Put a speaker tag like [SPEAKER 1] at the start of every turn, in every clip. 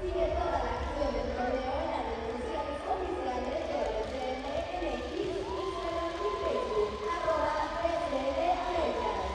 [SPEAKER 1] Sigue toda la acción del torneo en las redes sociales oficiales de la BCL en X, Instagram y Facebook, @BCL&iacute.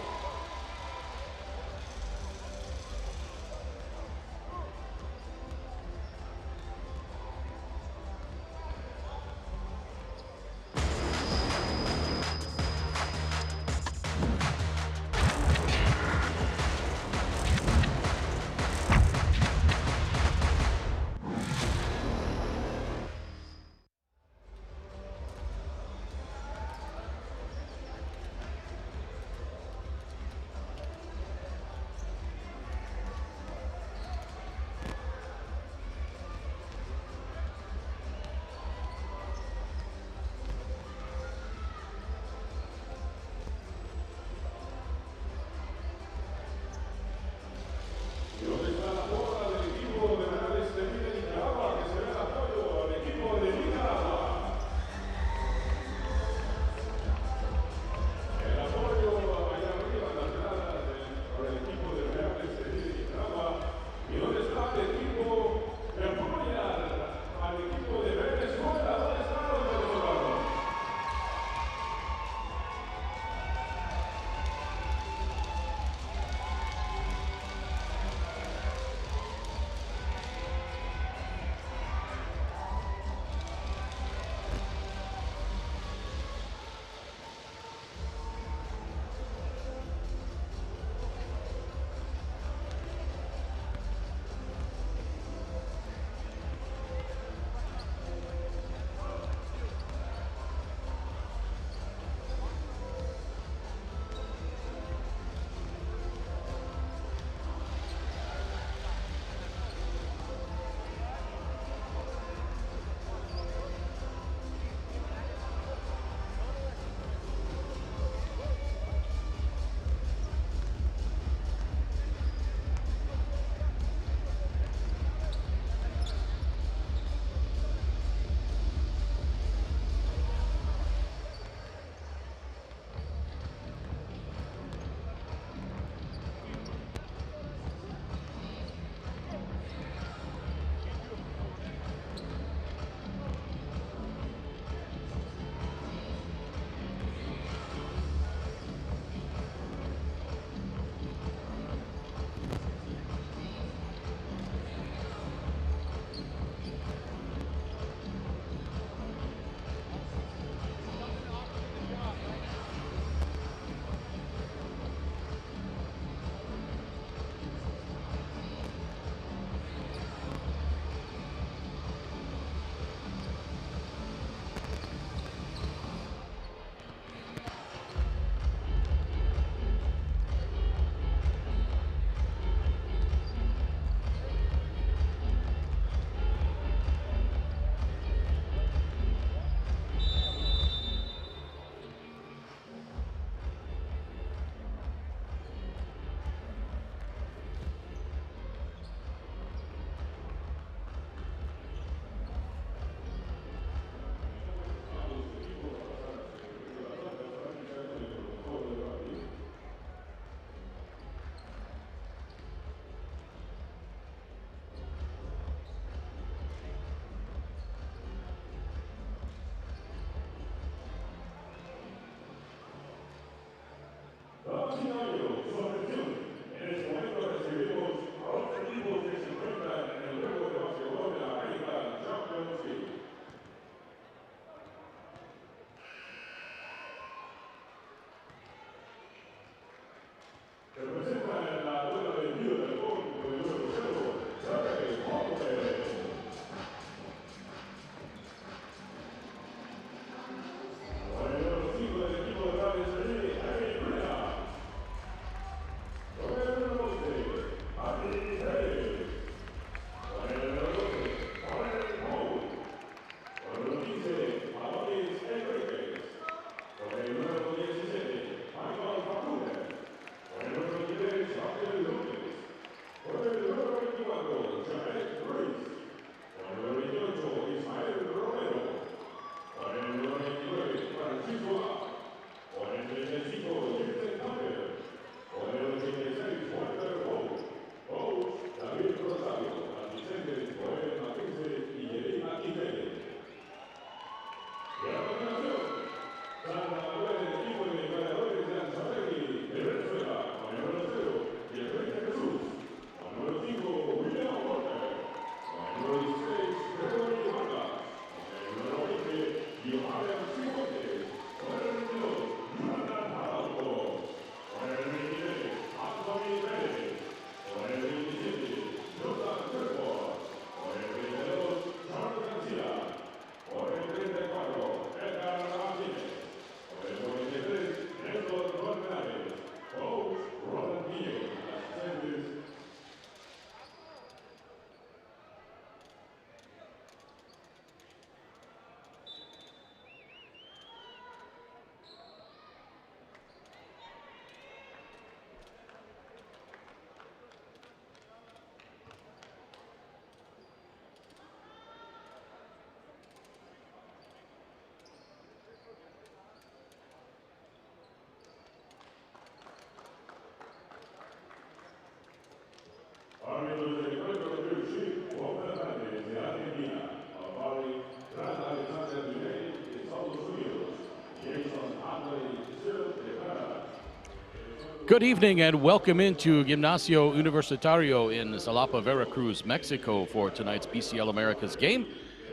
[SPEAKER 2] Good evening and welcome into Gimnasio Universitario in Jalapa, Veracruz, Mexico for tonight's BCL Americas game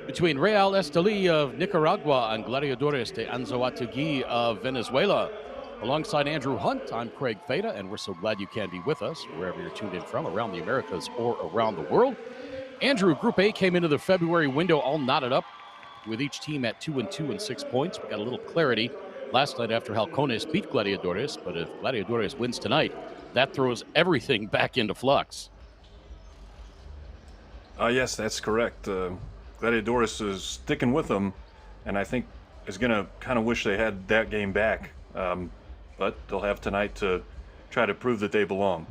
[SPEAKER 2] between Real Estelí of Nicaragua and Gladiadores de Anzoátegui of Venezuela. Alongside Andrew Hunt, I'm Craig Feta, and we're so glad you can be with us wherever you're tuned in from, around the Americas or around the world. Andrew, Group A came into the February window all knotted up with each team at 2-2 and 6 points. We got a little clarity last night after Halcones beat Gladiadores, but if Gladiadores wins tonight, that throws everything back into flux.
[SPEAKER 3] Yes, that's correct. Gladiadores is sticking with them, and I think is going to kind of wish they had that game back. But they'll have tonight to try to prove that they belong.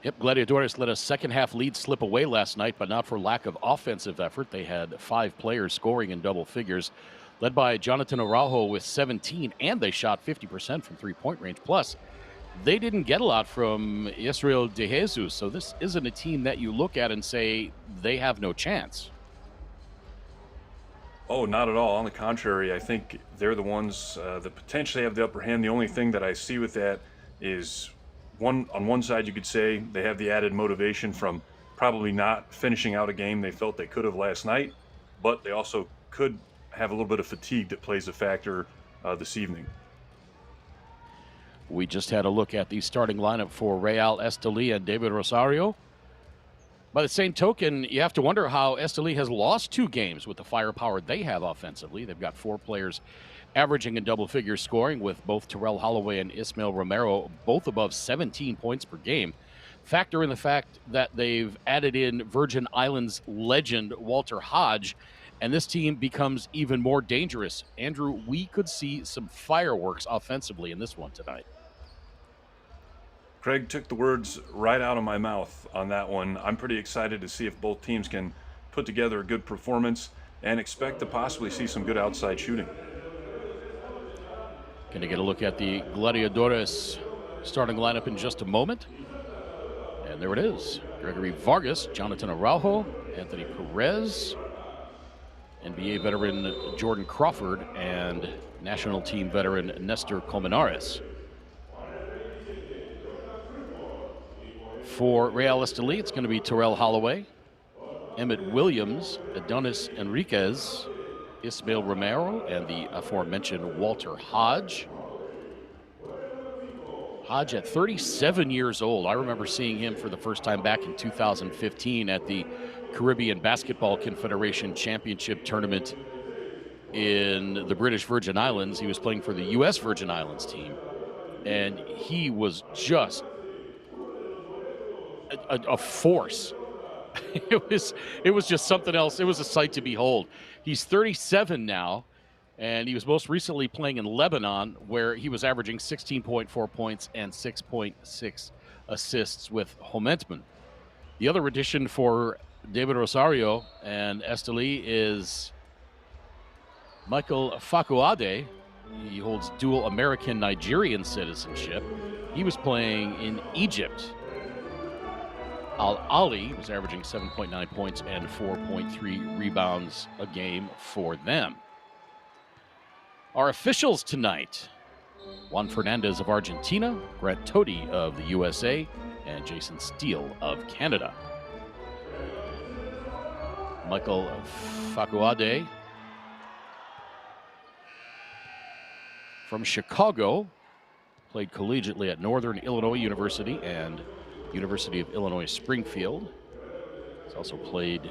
[SPEAKER 2] Yep, Gladiadores let a second-half lead slip away last night, but not for lack of offensive effort. They had 5 players scoring in double figures, led by Jonathan Araujo with 17, and they shot 50% from three-point range. Plus, they didn't get a lot from Israel De Jesus, so this isn't a team that you look at and say they have no chance.
[SPEAKER 3] Oh, not at all. On the contrary, I think they're the ones that potentially have the upper hand. The only thing that I see with that is on one side, you could say they have the added motivation from probably not finishing out a game they felt they could have last night, but they also could have a little bit of fatigue that plays a factor this evening.
[SPEAKER 2] We just had a look at the starting lineup for Real Estelí and David Rosario. By the same token, you have to wonder how Estelí has lost 2 games with the firepower they have offensively. They've got 4 players averaging in double figure scoring, with both Terrell Holloway and Ismael Romero both above 17 points per game. Factor in the fact that they've added in Virgin Islands legend Walter Hodge, and this team becomes even more dangerous. Andrew, we could see some fireworks offensively in this one tonight.
[SPEAKER 3] Craig took the words right out of my mouth on that one. I'm pretty excited to see if both teams can put together a good performance and expect to possibly see some good outside shooting.
[SPEAKER 2] Going to get a look at the Gladiadores starting lineup in just a moment. And there it is. Gregory Vargas, Jonathan Araujo, Anthony Perez, NBA veteran Jordan Crawford, and national team veteran Nestor Colmenares. For Real Estelí, it's going to be Terrell Holloway, Emmett Williams, Adonis Enriquez, Ismael Romero, and the aforementioned Walter Hodge. Hodge at 37 years old. I remember seeing him for the first time back in 2015 at the Caribbean Basketball Confederation Championship Tournament in the British Virgin Islands. He was playing for the U.S. Virgin Islands team, and he was just a force. It was just something else. It was a sight to behold. He's 37 now, and he was most recently playing in Lebanon, where he was averaging 16.4 points and 6.6 assists with Homentman. The other addition for David Rosario and Estelí is Michael Fakuade. He holds dual American-Nigerian citizenship. He was playing in Egypt. Al-Ali was averaging 7.9 points and 4.3 rebounds a game for them. Our officials tonight: Juan Fernandez of Argentina, Grant Toti of the USA, and Jason Steele of Canada. Michael Fakuade from Chicago, played collegiately at Northern Illinois University and University of Illinois Springfield. He's also played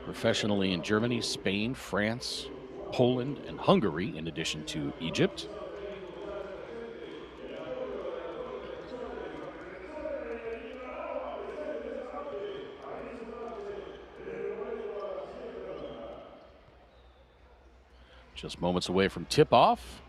[SPEAKER 2] professionally in Germany, Spain, France, Poland, and Hungary, in addition to Egypt. Just moments away from tip-off.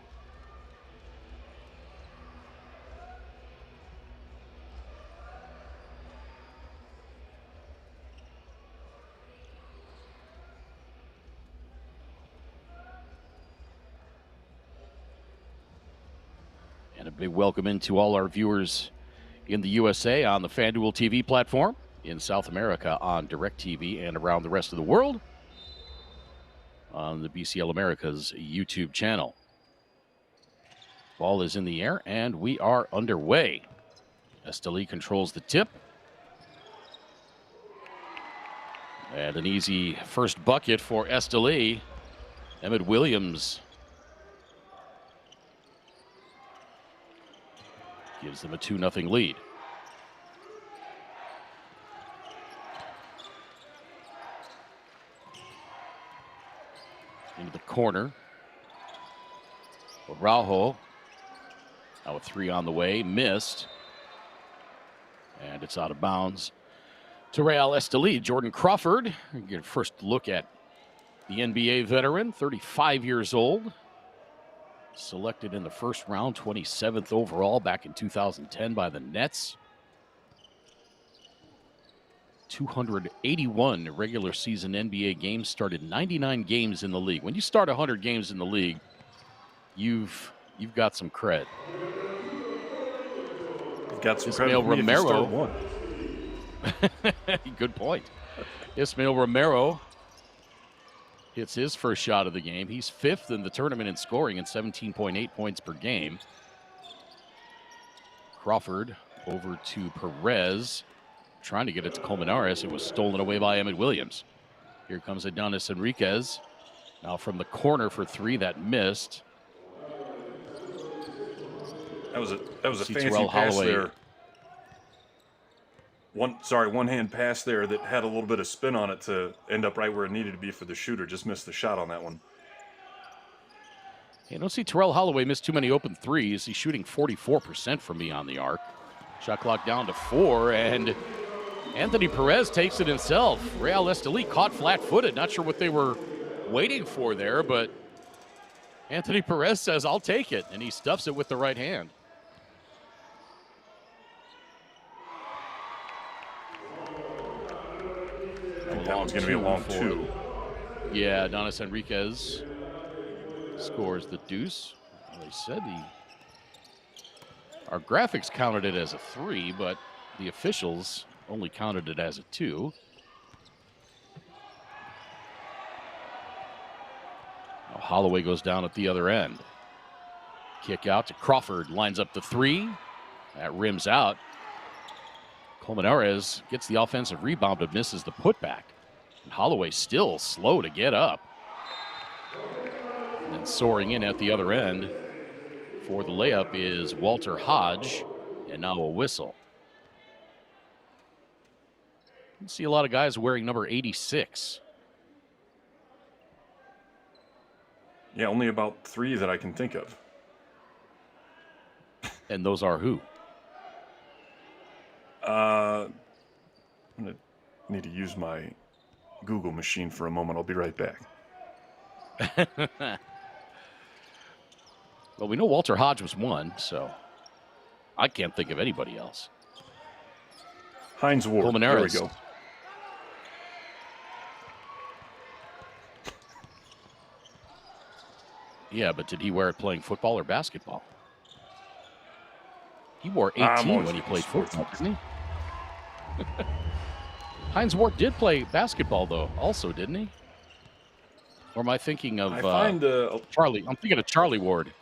[SPEAKER 2] And a big welcome into all our viewers in the USA on the FanDuel TV platform, in South America on DirecTV, and around the rest of the world on the BCL Americas YouTube channel. Ball is in the air, and we are underway. Estelí controls the tip. And an easy first bucket for Estelí. Emmett Williams gives them a 2-0 lead. Into the corner. Araujo. Now a 3 on the way. Missed. And it's out of bounds to Real Estelí. Jordan Crawford. Get a first look at the NBA veteran, 35 years old. Selected in the first round, 27th overall back in 2010 by the Nets. 281 regular season NBA games, started 99 games in the league. When you start 100 games in the league, you've got some cred.
[SPEAKER 3] You've got some
[SPEAKER 2] Ismael
[SPEAKER 3] cred.
[SPEAKER 2] Romero. Good point. Ismael Romero hits his first shot of the game. He's 5th in the tournament in scoring and 17.8 points per game. Crawford over to Perez. Trying to get it to Colmenares. It was stolen away by Emmett Williams. Here comes Adonis Enriquez. Now from the corner for 3, that missed.
[SPEAKER 3] That was a fancy
[SPEAKER 2] Terrell
[SPEAKER 3] pass
[SPEAKER 2] Holloway.
[SPEAKER 3] there. One hand pass there that had a little bit of spin on it to end up right where it needed to be for the shooter. Just missed the shot on that one.
[SPEAKER 2] You don't see Terrell Holloway miss too many open threes. He's shooting 44% from beyond the arc. Shot clock down to 4, and Anthony Perez takes it himself. Real Estelí caught flat-footed. Not sure what they were waiting for there, but Anthony Perez says, I'll take it, and he stuffs it with the right hand.
[SPEAKER 3] That one's going to be a long 2.
[SPEAKER 2] Yeah, Adonis Enriquez scores the deuce. Well, they said our graphics counted it as a 3, but the officials only counted it as a 2. Now Holloway goes down at the other end. Kick out to Crawford, lines up the 3. That rims out. Colmenares gets the offensive rebound but misses the putback. And Holloway still slow to get up. And then soaring in at the other end for the layup is Walter Hodge, and now a whistle. You see a lot of guys wearing number 86.
[SPEAKER 3] Yeah, only about 3 that I can think of.
[SPEAKER 2] And those are who?
[SPEAKER 3] I'm going to need to use my Google machine for a moment. I'll be right back.
[SPEAKER 2] Well, we know Walter Hodge was 1, so I can't think of anybody else.
[SPEAKER 3] Hines Ward. There we go.
[SPEAKER 2] Yeah, but did he wear it playing football or basketball? He wore 18 when he played football, didn't he? Hines Ward did play basketball, though, also, didn't he? Or am I thinking of Charlie? I'm thinking of Charlie Ward.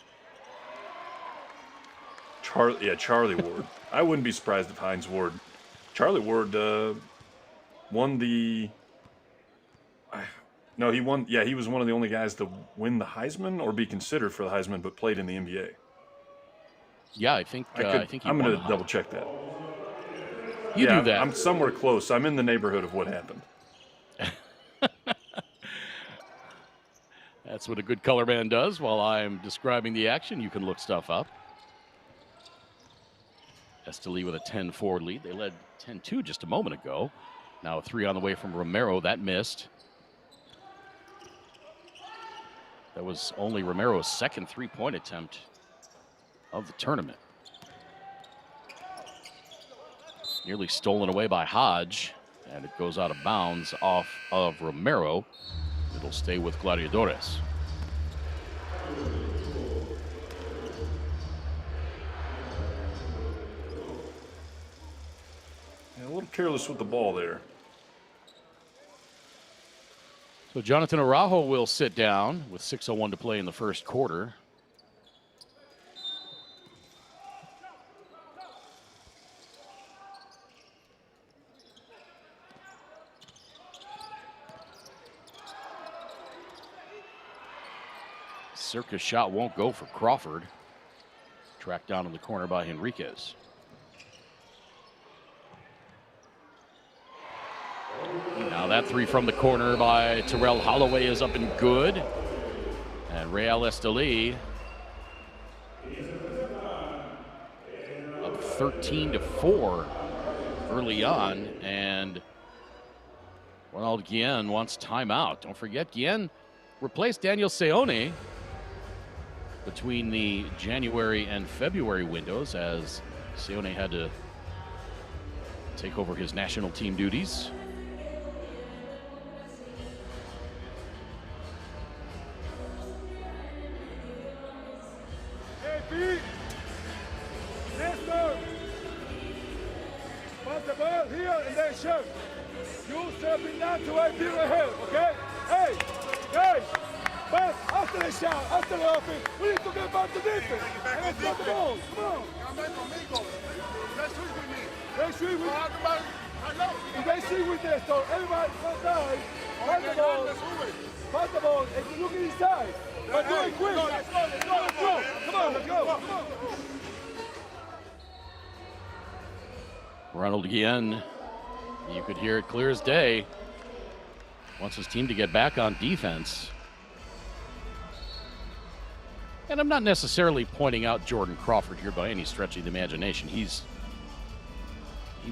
[SPEAKER 3] Charlie Ward. I wouldn't be surprised if Hines Ward. Charlie Ward won the... No, he won. Yeah, he was one of the only guys to win the Heisman or be considered for the Heisman, but played in the NBA.
[SPEAKER 2] Yeah, I think
[SPEAKER 3] I'm going to double check that.
[SPEAKER 2] You do that.
[SPEAKER 3] I'm somewhere close. I'm in the neighborhood of what happened.
[SPEAKER 2] That's what a good color man does. While I'm describing the action, you can look stuff up. Estelí with a 10-4 lead. They led 10-2 just a moment ago. Now a 3 on the way from Romero. That missed. That was only Romero's second 3-point attempt of the tournament. Nearly stolen away by Hodge, and it goes out of bounds off of Romero. It'll stay with Gladiadores.
[SPEAKER 3] A little careless with the ball there.
[SPEAKER 2] So Jonathan Araujo will sit down with 6:01 to play in the first quarter. circus shot won't go for Crawford. Tracked down in the corner by Henriquez. Now that three from the corner by Terrell Holloway is up and good. And Real Estelí up 13-4 early on. And well, Guillen wants timeout. Don't forget, Guillen replaced Daniel Seone between the January and February windows as Seone had to take over his national team duties.
[SPEAKER 4] Hey, Pete! Nestor! Pass the ball here and then shoot. You stepping down to right here ahead, okay? Hey! Hey! Pass after the shot, after the offense. We need to get back to defense. And let's get the ball. Come on. Let's switch with me. If they switch with this, so everybody come down. Pass the ball. Pass the ball. And look inside. But do it quick. Let's go. Come on, let's go. Come on.
[SPEAKER 2] Ronald Guillen, you could hear it clear as day. Wants his team to get back on defense. And I'm not necessarily pointing out Jordan Crawford here by any stretch of the imagination. He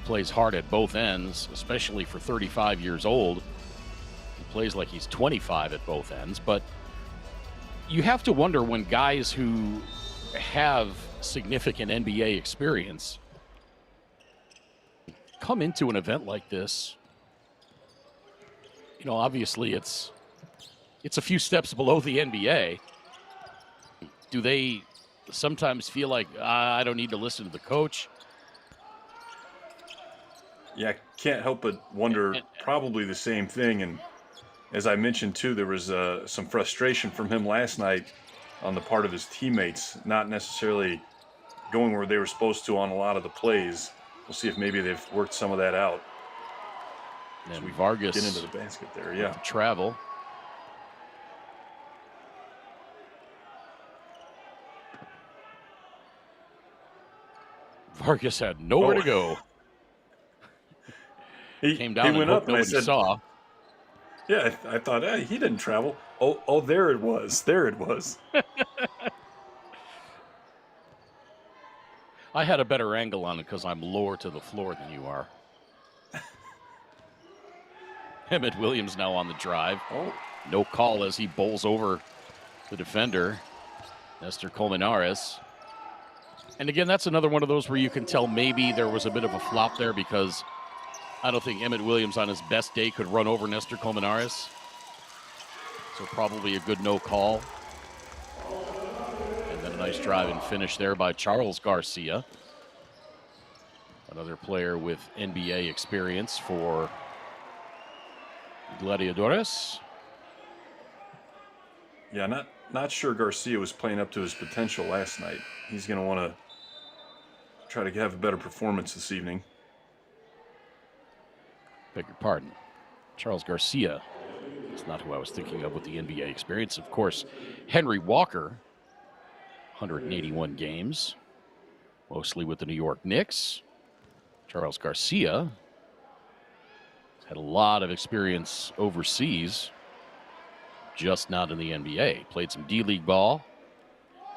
[SPEAKER 2] plays hard at both ends, especially for 35 years old. He plays like he's 25 at both ends. But you have to wonder when guys who have significant NBA experience come into an event like this. You know, obviously it's a few steps below the NBA. Do they sometimes feel like, I don't need to listen to the coach?
[SPEAKER 3] Yeah, I can't help but wonder probably the same thing. And as I mentioned, too, there was some frustration from him last night on the part of his teammates, not necessarily going where they were supposed to on a lot of the plays. We'll see if maybe they've worked some of that out.
[SPEAKER 2] And Vargas
[SPEAKER 3] get into the basket there, yeah.
[SPEAKER 2] Travel. Vargas had nowhere to go.
[SPEAKER 3] He
[SPEAKER 2] came down
[SPEAKER 3] went
[SPEAKER 2] and
[SPEAKER 3] up and I said,
[SPEAKER 2] saw.
[SPEAKER 3] Yeah, I thought, hey, he didn't travel. Oh, there it was. There it was.
[SPEAKER 2] I had a better angle on it because I'm lower to the floor than you are. Emmett Williams now on the drive.
[SPEAKER 3] Oh.
[SPEAKER 2] No call as he bowls over the defender, Nestor Colmenares. And again, that's another one of those where you can tell maybe there was a bit of a flop there because I don't think Emmett Williams on his best day could run over Nestor Colmenares. So probably a good no call. And then a nice drive and finish there by Charles Garcia. Another player with NBA experience for Gladiadores.
[SPEAKER 3] Yeah, not sure Garcia was playing up to his potential last night. He's going to want to try to have a better performance this evening.
[SPEAKER 2] Beg your pardon. Charles Garcia is not who I was thinking of with the NBA experience. Of course, Henry Walker, 181 games, mostly with the New York Knicks. Charles Garcia had a lot of experience overseas, just not in the NBA. Played some D-League ball,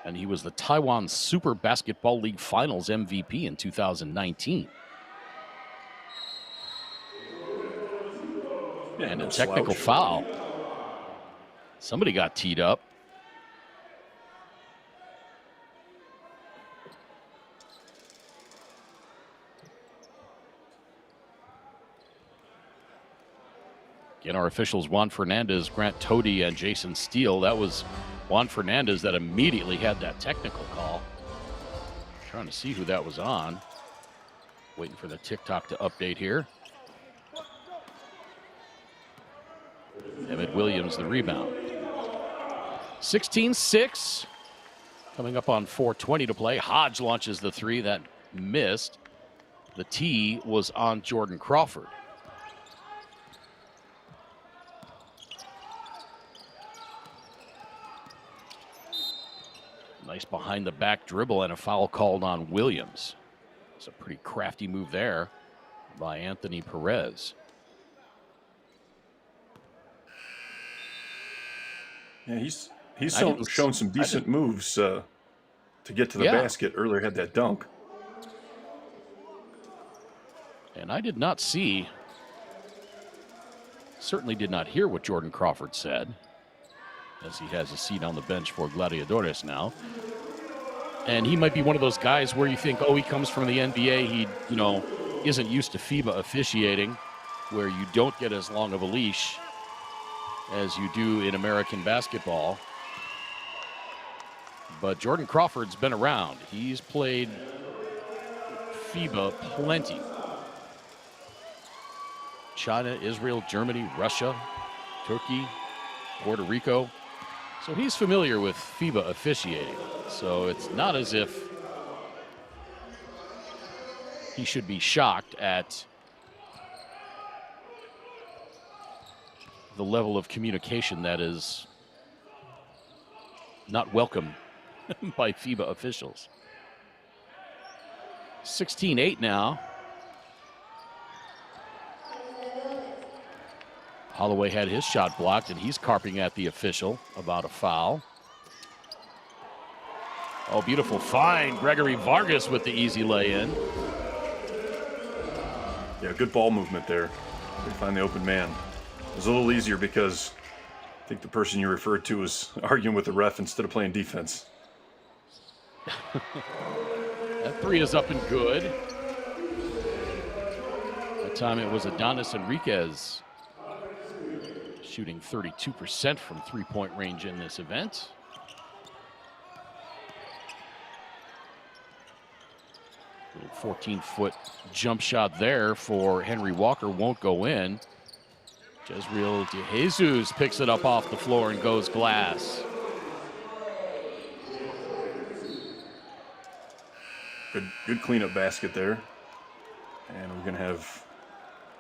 [SPEAKER 2] and he was the Taiwan Super Basketball League Finals MVP in 2019.
[SPEAKER 3] Yeah,
[SPEAKER 2] and
[SPEAKER 3] no
[SPEAKER 2] a technical
[SPEAKER 3] slouch.
[SPEAKER 2] foul. Somebody got teed up. Again, our officials, Juan Fernandez, Grant Tody, and Jason Steele. That was Juan Fernandez that immediately had that technical call. Trying to see who that was on. Waiting for the TikTok to update here. Emmett Williams, the rebound. 16-6. Coming up on 4:20 to play. Hodge launches the three. That missed. The tee was on Jordan Crawford. Nice behind the back dribble and a foul called on Williams. It's a pretty crafty move there by Anthony Perez.
[SPEAKER 3] Yeah, he's shown some decent moves to get to the basket. Earlier had that dunk.
[SPEAKER 2] And I did not see, certainly did not hear what Jordan Crawford said, as he has a seat on the bench for Gladiadores now. And he might be one of those guys where you think, oh, he comes from the NBA. He, isn't used to FIBA officiating, where you don't get as long of a leash as you do in American basketball. But Jordan Crawford's been around. He's played FIBA plenty. China, Israel, Germany, Russia, Turkey, Puerto Rico. So he's familiar with FIBA officiating. So it's not as if he should be shocked at the level of communication that is not welcome by FIBA officials. 16-8 now. Holloway had his shot blocked, and he's carping at the official about a foul. Oh, beautiful find. Gregory Vargas with the easy lay-in.
[SPEAKER 3] Yeah, good ball movement there. They find the open man. It was a little easier because I think the person you referred to was arguing with the ref instead of playing defense.
[SPEAKER 2] That three is up and good. That time it was Adonis Enriquez shooting 32% from three-point range in this event. Little 14-foot jump shot there for Henry Walker, won't go in. Jezreel De Jesus picks it up off the floor and goes glass.
[SPEAKER 3] Good cleanup basket there. And we're going to have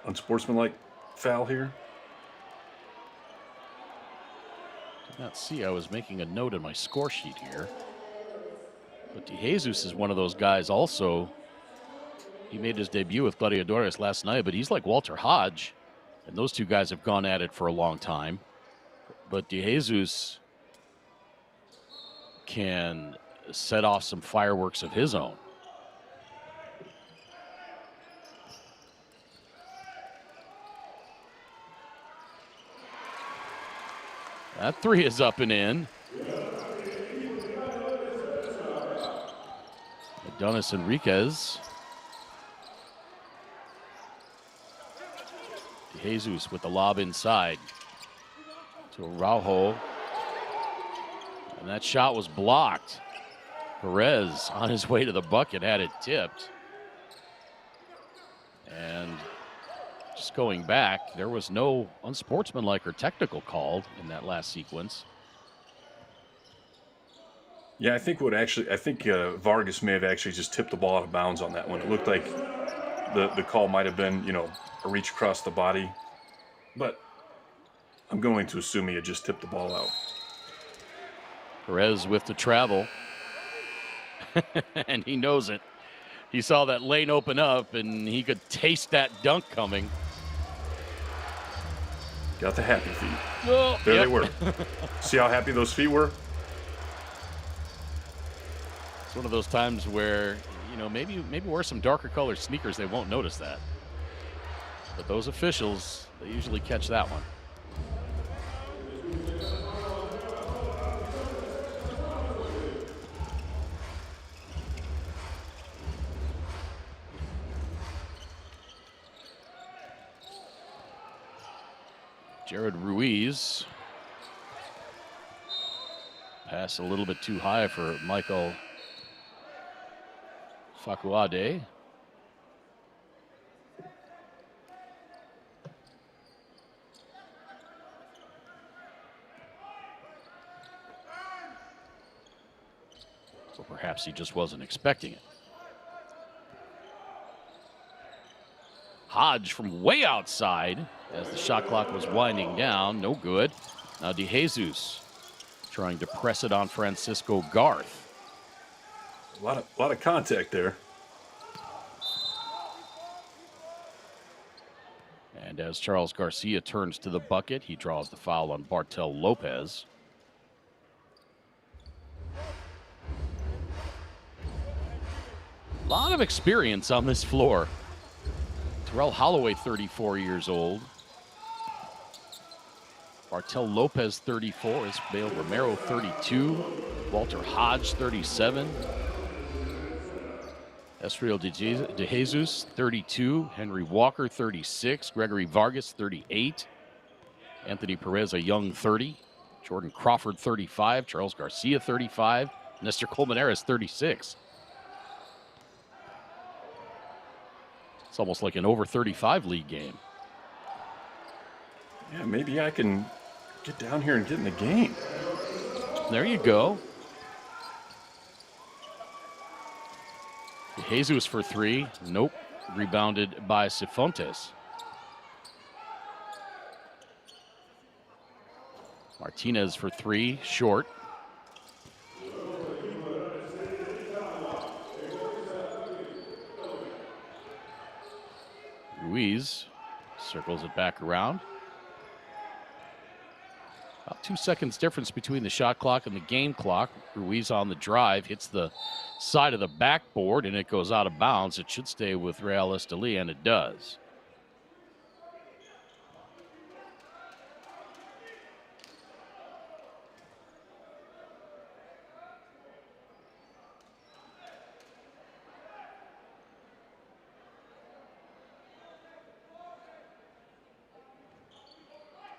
[SPEAKER 3] unsportsmanlike foul here.
[SPEAKER 2] Did not see. I was making a note in my score sheet here. But De Jesus is one of those guys also. He made his debut with Gladiadores last night, but he's like Walter Hodge. And those two guys have gone at it for a long time. But De Jesus can set off some fireworks of his own. That three is up and in. Adonis Enriquez. De Jesus with the lob inside to Araujo. And that shot was blocked. Perez on his way to the bucket had it tipped. And just going back, there was no unsportsmanlike or technical called in that last sequence.
[SPEAKER 3] Yeah, I think Vargas may have actually just tipped the ball out of bounds on that one. It looked like the call might have been, a reach across the body, but I'm going to assume he had just tipped the ball out.
[SPEAKER 2] Perez with the travel, and he knows it. He saw that lane open up, and he could taste that dunk coming.
[SPEAKER 3] Got the happy feet.
[SPEAKER 2] Oh,
[SPEAKER 3] there they were. See how happy those feet were?
[SPEAKER 2] It's one of those times where, maybe wear some darker colored sneakers. They won't notice that. But those officials, they usually catch that one. Jared Ruiz. Pass a little bit too high for Michael Facuade. Or perhaps he just wasn't expecting it. Hodge from way outside as the shot clock was winding down. No good. Now De Jesus trying to press it on Francisco Garth.
[SPEAKER 3] A lot of contact there.
[SPEAKER 2] And as Charles Garcia turns to the bucket, he draws the foul on Bartel Lopez. A lot of experience on this floor. Terrell Holloway, 34 years old. Bartel Lopez, 34. Ismael Romero, 32. Walter Hodge, 37. Esriel De Jesus, 32. Henry Walker, 36. Gregory Vargas, 38. Anthony Perez, a young 30. Jordan Crawford, 35. Charles Garcia, 35. Nestor Colmenares, 36. It's almost like an over 35 league game.
[SPEAKER 3] Yeah, maybe I can get down here and get in the game.
[SPEAKER 2] There you go. Jesus for three. Nope. Rebounded by Cifuentes. Martinez for three. Short. Ruiz circles it back around. About 2 seconds difference between the shot clock and the game clock. Ruiz on the drive, hits the side of the backboard, and it goes out of bounds. It should stay with Real Estelí, and it does.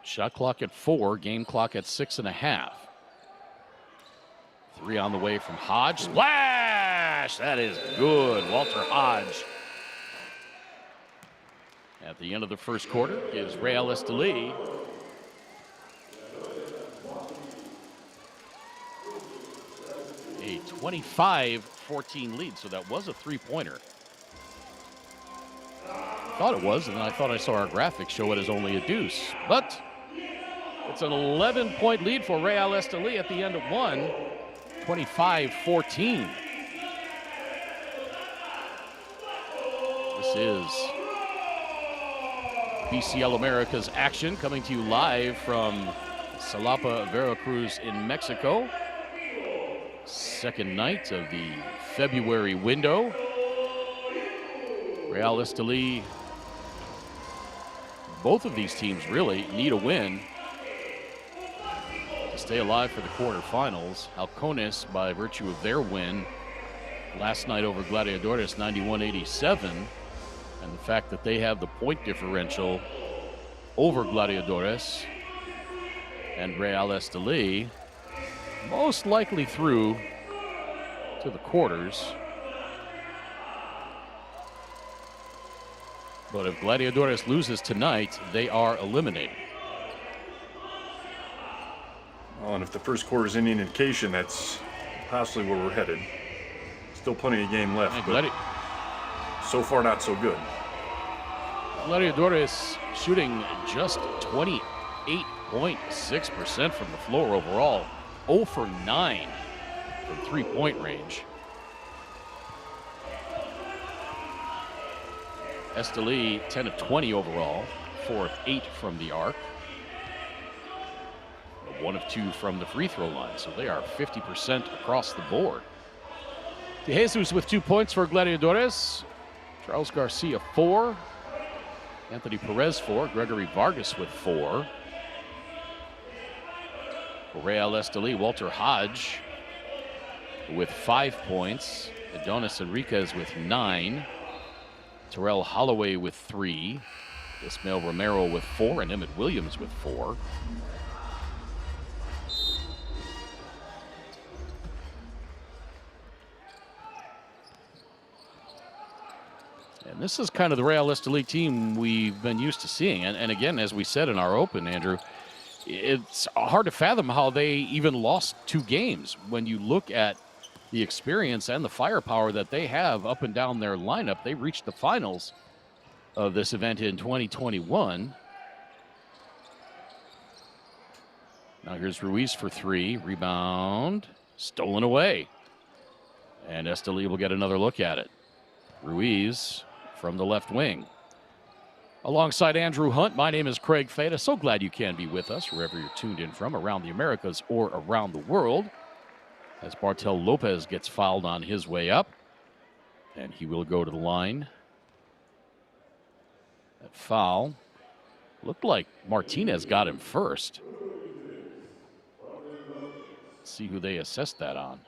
[SPEAKER 2] Shot clock at 4, game clock at 6.5. Three on the way from Hodge. Splash! That is good. Walter Hodge. At the end of the first quarter gives Real Estelí a 25-14 lead. So that was a three-pointer. Thought it was, and then I thought I saw our graphics show it as only a deuce. But it's an 11-point lead for Real Estelí at the end of one, 25-14. This is BCL America's action coming to you live from Salapa, Veracruz in Mexico. Second night of the February window. Real Estelí, both of these teams really need a win to stay alive for the quarterfinals. Halcones, by virtue of their win last night over Gladiadores, 91-87, and the fact that they have the point differential over Gladiadores and Real Estelí, most likely through to the quarters. But if Gladiadores loses tonight, they are eliminated.
[SPEAKER 3] Well, and if the first quarter is any indication, that's possibly where we're headed. Still plenty of game left, but so far not so good.
[SPEAKER 2] Gladiadores shooting just 28.6% from the floor overall. 0 for 9 from three-point range. Estelí, 10 of 20 overall, 4 of 8 from the arc, 1 of 2 from the free throw line, so they are 50% across the board. De Jesus with 2 points for Gladiadores, Charles Garcia 4, Anthony Perez 4, Gregory Vargas with 4. For Real Estelí, Walter Hodge with 5 points, Adonis Enriquez with 9. Terrell Holloway with 3, Ismael Romero with 4, and Emmett Williams with 4. And this is kind of the Real Estelí team we've been used to seeing. And again, as we said in our open, Andrew, it's hard to fathom how they even lost 2 games when you look at the experience and the firepower that they have up and down their lineup. They reached the finals of this event in 2021. Now here's Ruiz for 3. Rebound stolen away. And Estelí will get another look at it. Ruiz from the left wing. Alongside Andrew Hunt, my name is Craig Feta. So glad you can be with us wherever you're tuned in from, around the Americas or around the world. As Bartel Lopez gets fouled on his way up. And he will go to the line. That foul looked like Martinez got him first. Let's see who they assessed that on.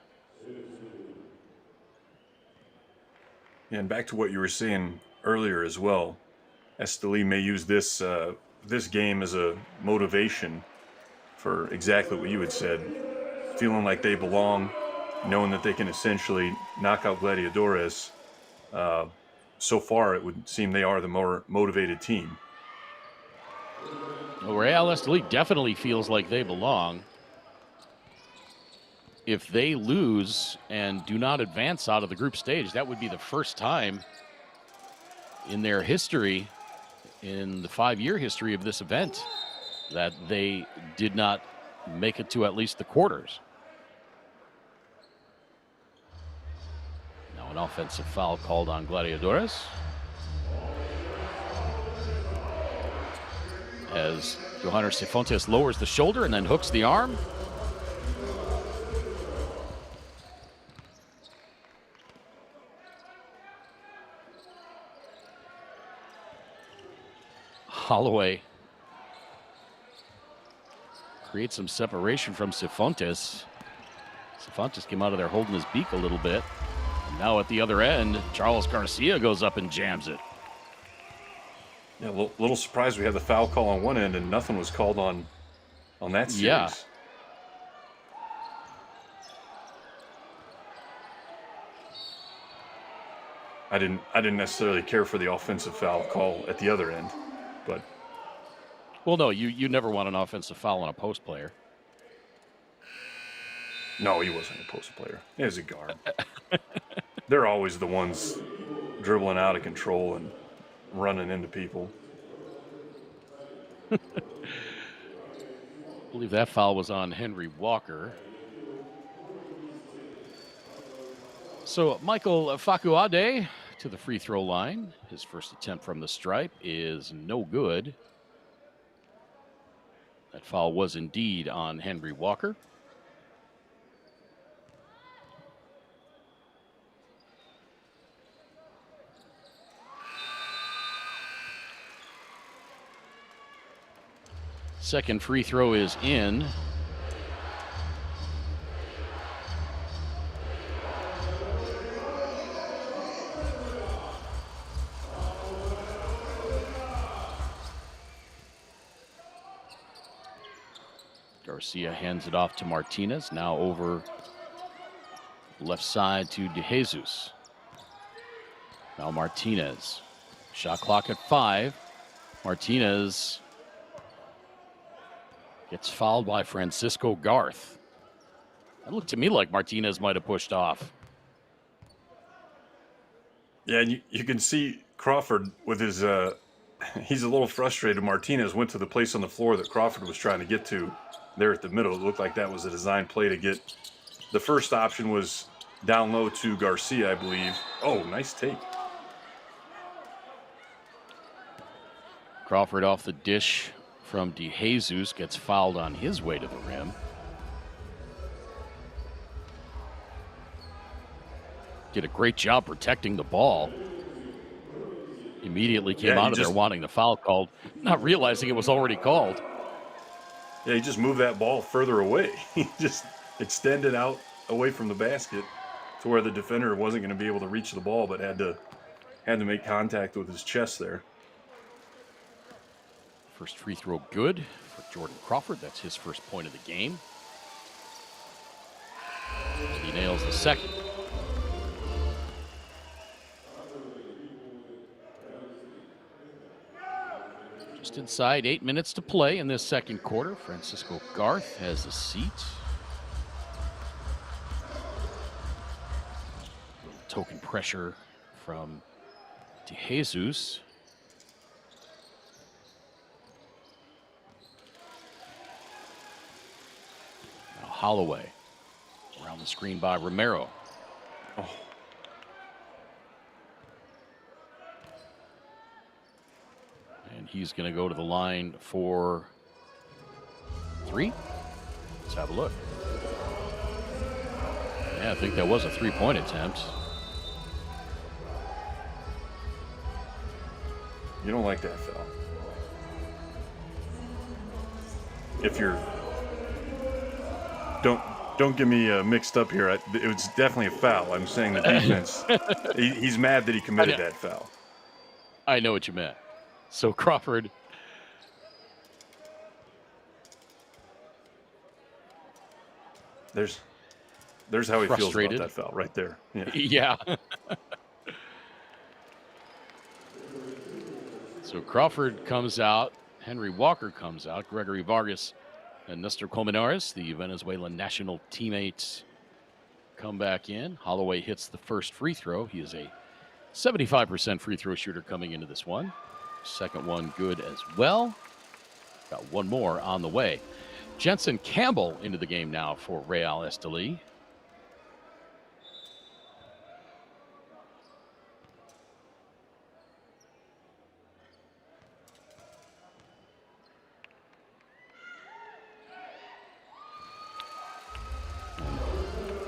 [SPEAKER 3] Yeah, and back to what you were saying earlier as well. Estelí may use this this game as a motivation for exactly what you had said. Feeling like they belong, knowing that they can essentially knock out Gladiadores. So far, it would seem they are the more motivated team.
[SPEAKER 2] Well, Real Estelí definitely feels like they belong. If they lose and do not advance out of the group stage, that would be the first time in their history, in the 5-year history of this event, that they did not make it to at least the quarters. Now an offensive foul called on Gladiadores. As Johannes Cifuentes lowers the shoulder and then hooks the arm. Holloway creates some separation from Cifuentes. Cifuentes came out of there holding his beak a little bit. And now at the other end, Charles Garcia goes up and jams it.
[SPEAKER 3] Yeah, a little surprised we had the foul call on one end and nothing was called on that series.
[SPEAKER 2] Yeah.
[SPEAKER 3] I didn't necessarily care for the offensive foul call at the other end, but
[SPEAKER 2] Well, no, you never want an offensive foul on a post player.
[SPEAKER 3] no, he wasn't a post player. He was a guard. They're always the ones dribbling out of control and running into people.
[SPEAKER 2] I believe that foul was on Henry Walker. So Michael Facuade to the free throw line. His first attempt from the stripe is no good. That foul was indeed on Henry Walker. Second free throw is in. Garcia hands it off to Martinez. Now over left side to De Jesus. Now Martinez. Shot clock at 5. Martinez gets fouled by Francisco Garth. That looked to me like Martinez might have pushed off.
[SPEAKER 3] Yeah, and you can see Crawford with his, he's a little frustrated. Martinez went to the place on the floor that Crawford was trying to get to there at the middle. It looked like that was a design play to get. The first option was down low to Garcia, I believe. Oh, nice take.
[SPEAKER 2] Crawford off the dish from De Jesus, gets fouled on his way to the rim. Did a great job protecting the ball. Immediately came out of there wanting the foul called, not realizing it was already called.
[SPEAKER 3] Yeah, he just moved that ball further away. He just extended out away from the basket to where the defender wasn't going to be able to reach the ball, but had to make contact with his chest there.
[SPEAKER 2] First free throw good for Jordan Crawford. That's his first point of the game. He nails the second. Just inside 8 minutes to play in this second quarter. Francisco Garth has a seat. Token pressure from De Jesus. Now Holloway around the screen by Romero.
[SPEAKER 3] Oh.
[SPEAKER 2] And he's going to go to the line for 3. Let's have a look. Yeah, I think that was a 3-point attempt.
[SPEAKER 3] You don't like that foul. If you're... Don't get me mixed up here. It was definitely a foul. I'm saying the defense. He's mad that he committed that foul.
[SPEAKER 2] I know what you meant. So Crawford.
[SPEAKER 3] There's how he feels about that foul right there. Yeah.
[SPEAKER 2] Yeah. So Crawford comes out. Henry Walker comes out. Gregory Vargas and Nestor Colmenares, the Venezuelan national teammates, come back in. Holloway hits the first free throw. He is a 75% free throw shooter coming into this one. Second one good as well. Got one more on the way. Jensen Campbell into the game now for Real Estelí.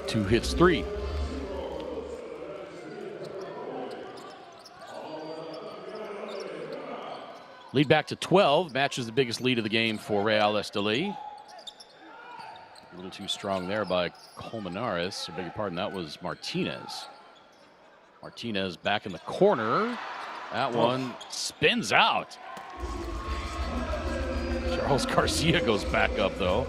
[SPEAKER 2] Two hits, 3. Lead back to 12. Matches the biggest lead of the game for Real Estelí. A little too strong there by Colmenares. I beg your pardon, that was Martinez. Martinez back in the corner. That one spins out. Charles Garcia goes back up, though.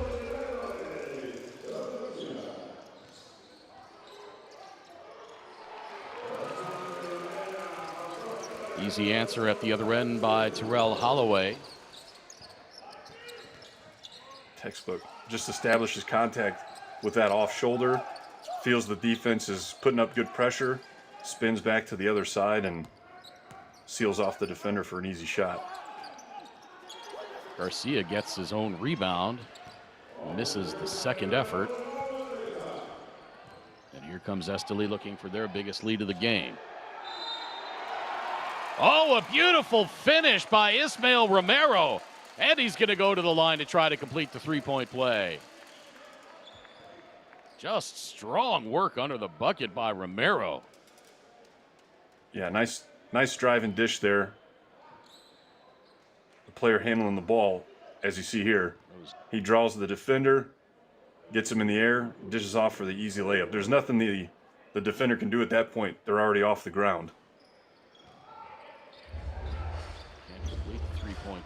[SPEAKER 2] Easy answer at the other end by Terrell Holloway.
[SPEAKER 3] Textbook. Just establishes contact with that off shoulder. Feels the defense is putting up good pressure. Spins back to the other side and seals off the defender for an easy shot.
[SPEAKER 2] Garcia gets his own rebound. Misses the second effort. And here comes Estelí looking for their biggest lead of the game. Oh, a beautiful finish by Ismael Romero. And he's going to go to the line to try to complete the 3-point play. Just strong work under the bucket by Romero.
[SPEAKER 3] Yeah, nice drive and dish there. The player handling the ball, as you see here. He draws the defender, gets him in the air, dishes off for the easy layup. There's nothing the defender can do at that point. They're already off the ground.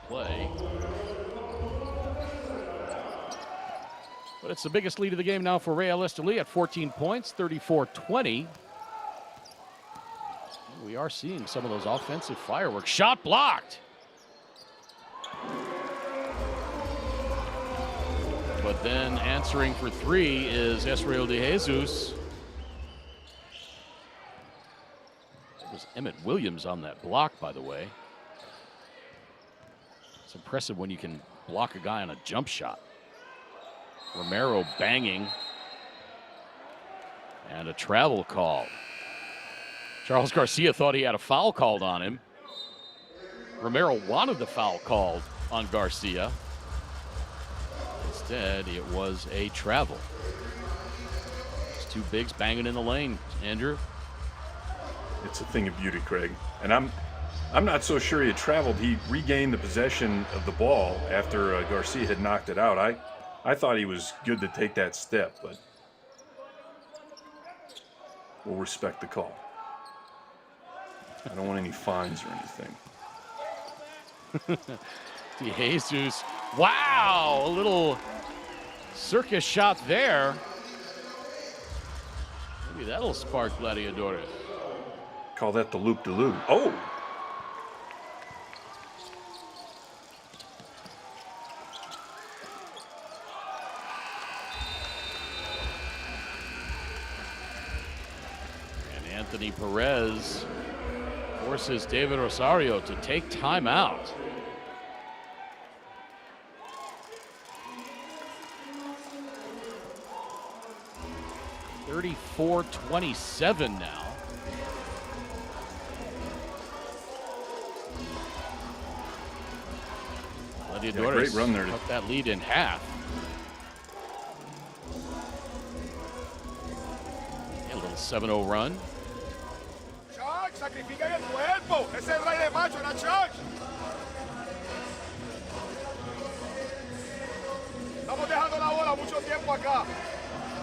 [SPEAKER 2] Play. But it's the biggest lead of the game now for Real Estelí at 14 points, 34-20. We are seeing some of those offensive fireworks. Shot blocked. But then answering for 3 is Esrael de Jesus. It was Emmett Williams on that block, by the way. It's impressive when you can block a guy on a jump shot. Romero banging. And a travel call. Charles Garcia thought he had a foul called on him. Romero wanted the foul called on Garcia. Instead, it was a travel. It's 2 bigs banging in the lane, Andrew.
[SPEAKER 3] It's a thing of beauty, Craig. And I'm not so sure he had traveled. He regained the possession of the ball after Garcia had knocked it out. I thought he was good to take that step, but we'll respect the call. I don't want any fines or anything.
[SPEAKER 2] De Jesus. Wow, a little circus shot there. Maybe that'll spark Gladiadores.
[SPEAKER 3] Call that the loop-de-loop. Oh!
[SPEAKER 2] And Anthony Perez forces David Rosario to take time out. 34-27 now. Gladiadores
[SPEAKER 3] great run there.
[SPEAKER 2] cut that lead in half. A little 7-0 run.
[SPEAKER 4] Chuck, sacrifican el cuerpo. Ese drive de macho era Chuck. Estamos dejando la bola mucho tiempo acá.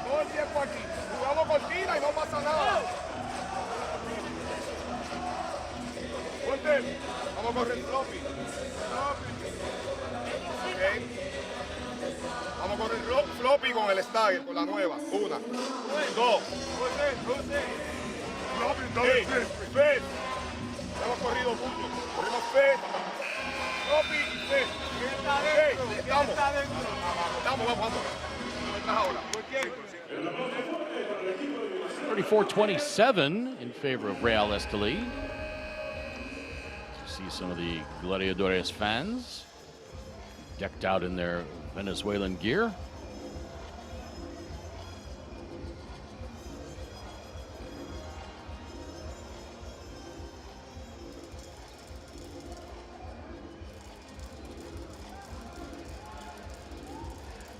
[SPEAKER 4] Todo el tiempo aquí. Jugamos cortina y no pasa nada. Fuerte. Vamos a correr floppy. Okay. Vamos a correr floppy con el stagger, con la nueva. 1, 2. Floppy, fed. Hemos corrido mucho. Corrimos fed. Floppy y fed. Estamos. Vamos. Ahora.
[SPEAKER 2] 34-27 in favor of Real Estelí. You see some of the Gladiadores fans decked out in their Venezuelan gear.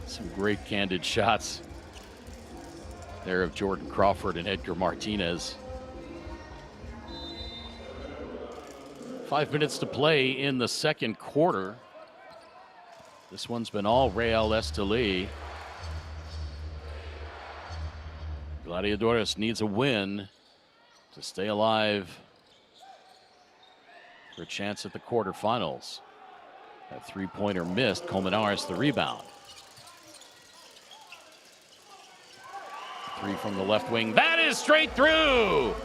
[SPEAKER 2] Some great candid shots there of Jordan Crawford and Edgar Martinez. 5 minutes to play in the second quarter. This one's been all Real Estelí. Gladiadores needs a win to stay alive for a chance at the quarterfinals. That three-pointer missed. Colmenares the rebound. Three from the left wing. That is straight through.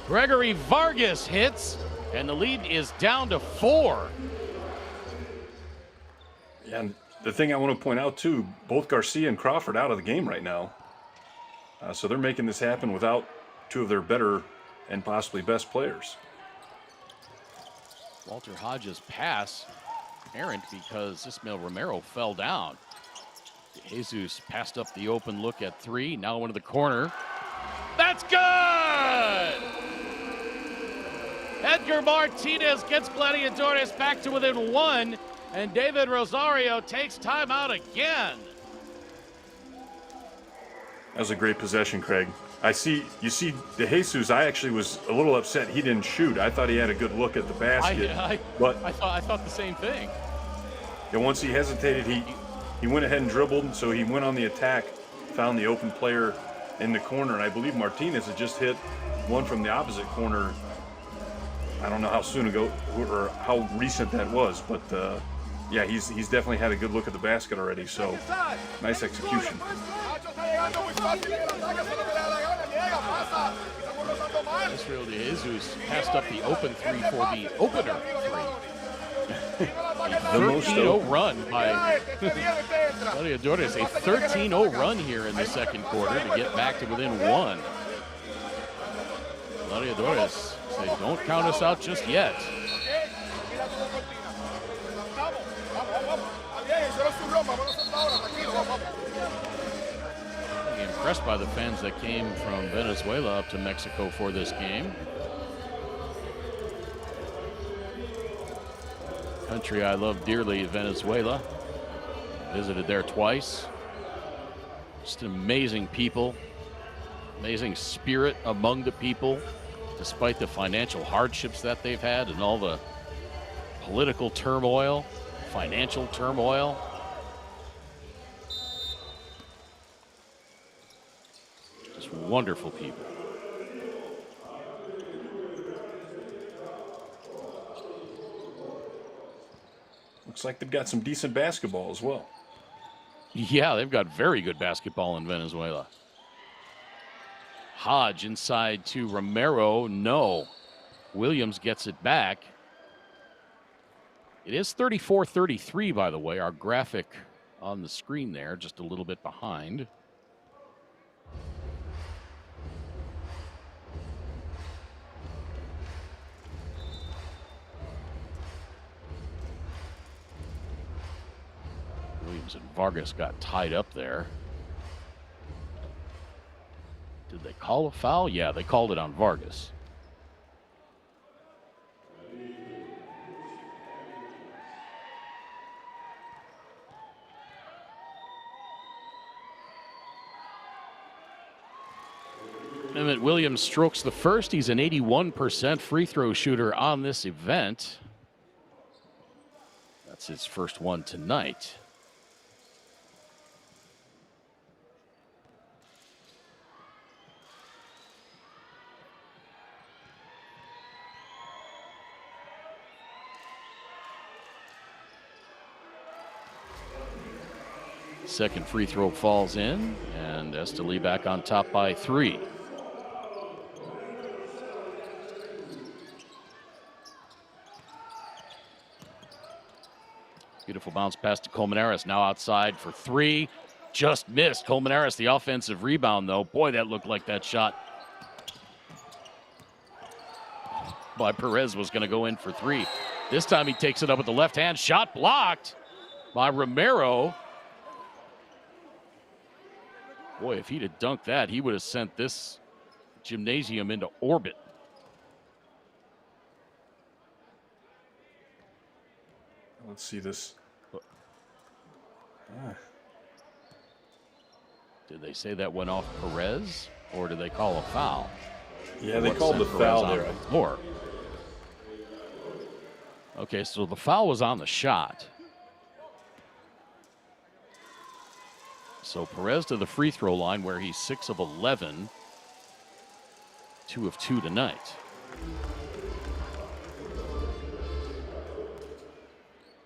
[SPEAKER 2] Gregory Vargas hits, and the lead is down to 4.
[SPEAKER 3] And the thing I want to point out, too, both Garcia and Crawford out of the game right now. So they're making this happen without two of their better and possibly best players.
[SPEAKER 2] Walter Hodge's pass errant because Ismael Romero fell down. Jesus passed up the open look at 3. Now into the corner. That's good! Edgar Martinez gets Gladiadores back to within 1, and David Rosario takes timeout again.
[SPEAKER 3] That was a great possession, Craig. You see De Jesus, I actually was a little upset he didn't shoot. I thought he had a good look at the basket.
[SPEAKER 2] I thought the same thing.
[SPEAKER 3] And once he hesitated, he went ahead and dribbled, so he went on the attack, found the open player in the corner, and I believe Martinez had just hit one from the opposite corner. I don't know how soon ago or how recent that was, but yeah, he's definitely had a good look at the basket already, so nice execution.
[SPEAKER 2] Israel De Jesus passed up the open 3 for the opener 3. The 13-0 run by Gladiadores. A 13-0 run here in the second quarter to get back to within 1. Gladiadores say, don't count us out just yet. I'm impressed by the fans that came from Venezuela up to Mexico for this game. Country I love dearly, Venezuela. Visited there twice. Just amazing people, amazing spirit among the people, despite the financial hardships that they've had and all the political turmoil, financial turmoil. Just wonderful people.
[SPEAKER 3] Looks like they've got some decent basketball as well.
[SPEAKER 2] Yeah, they've got very good basketball in Venezuela. Hodge inside to Romero. No. Williams gets it back. It is 34-33, by the way. Our graphic on the screen there, just a little bit behind. Williams and Vargas got tied up there. Did they call a foul? Yeah, they called it on Vargas. Emmett Williams strokes the first. He's an 81% free throw shooter on this event. That's his first one tonight. Second free throw falls in, and Estelí back on top by 3. Beautiful bounce pass to Colmenares, now outside for 3. Just missed. Colmenares, the offensive rebound, though. Boy, that looked like that shot by Perez was going to go in for 3. This time he takes it up with the left hand. Shot blocked by Romero. Boy, if he'd have dunked that, he would have sent this gymnasium into orbit.
[SPEAKER 3] Let's see this.
[SPEAKER 2] Did they say that went off Perez, or did they call a foul?
[SPEAKER 3] Yeah, they called the foul there.
[SPEAKER 2] Or okay, so the foul was on the shot. So Perez to the free throw line, where he's 6 of 11, 2 of 2 tonight.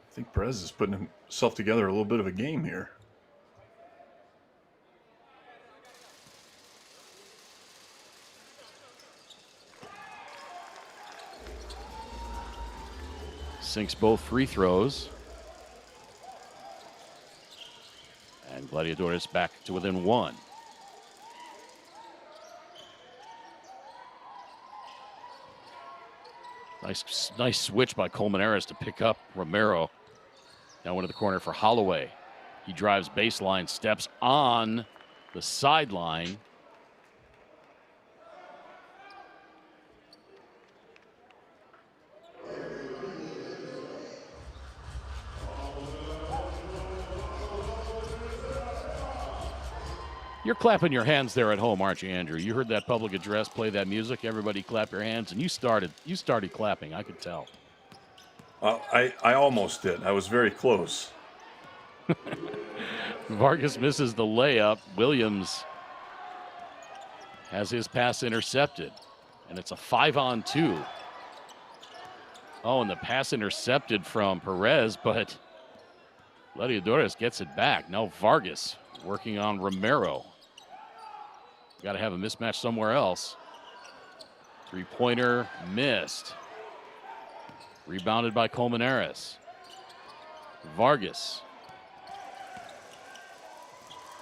[SPEAKER 3] I think Perez is putting himself together a little bit of a game here.
[SPEAKER 2] Sinks both free throws. And Gladiadores back to within 1. Nice switch by Colmenares to pick up Romero. Now into the corner for Holloway. He drives baseline, steps on the sideline. You're clapping your hands there at home, aren't you, Andrew? You heard that public address, play that music, everybody clap your hands, and you started clapping, I could tell.
[SPEAKER 3] I almost did. I was very close.
[SPEAKER 2] Vargas misses the layup. Williams has his pass intercepted, and it's a 5-on-2. Oh, and the pass intercepted from Perez, but Gladiadores gets it back. Now Vargas working on Romero. Got to have a mismatch somewhere else. Three-pointer missed. Rebounded by Colmenares. Vargas